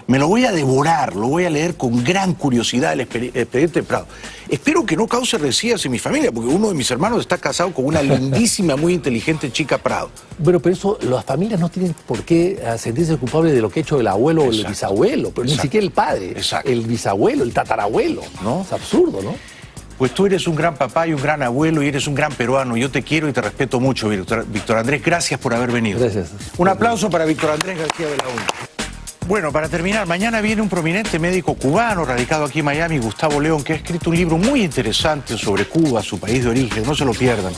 Me lo voy a devorar, lo voy a leer con gran curiosidad, el Expediente Prado. Espero que no cause rencillas en mi familia, porque uno de mis hermanos está casado con una lindísima, muy inteligente chica Prado. Bueno, pero eso, las familias no tienen por qué sentirse culpables de lo que ha hecho el abuelo o el bisabuelo, pero ni siquiera el padre, el bisabuelo, el tatarabuelo, ¿no? Es absurdo, ¿no? Pues tú eres un gran papá y un gran abuelo y eres un gran peruano. Yo te quiero y te respeto mucho, Víctor Andrés. Gracias por haber venido. Gracias. Un aplauso para Víctor Andrés García Belaúnde. Bueno, para terminar, mañana viene un prominente médico cubano radicado aquí en Miami, Gustavo León, que ha escrito un libro muy interesante sobre Cuba, su país de origen. No se lo pierdan.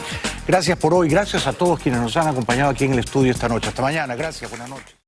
Gracias por hoy. Gracias a todos quienes nos han acompañado aquí en el estudio esta noche. Hasta mañana. Gracias. Buenas noches.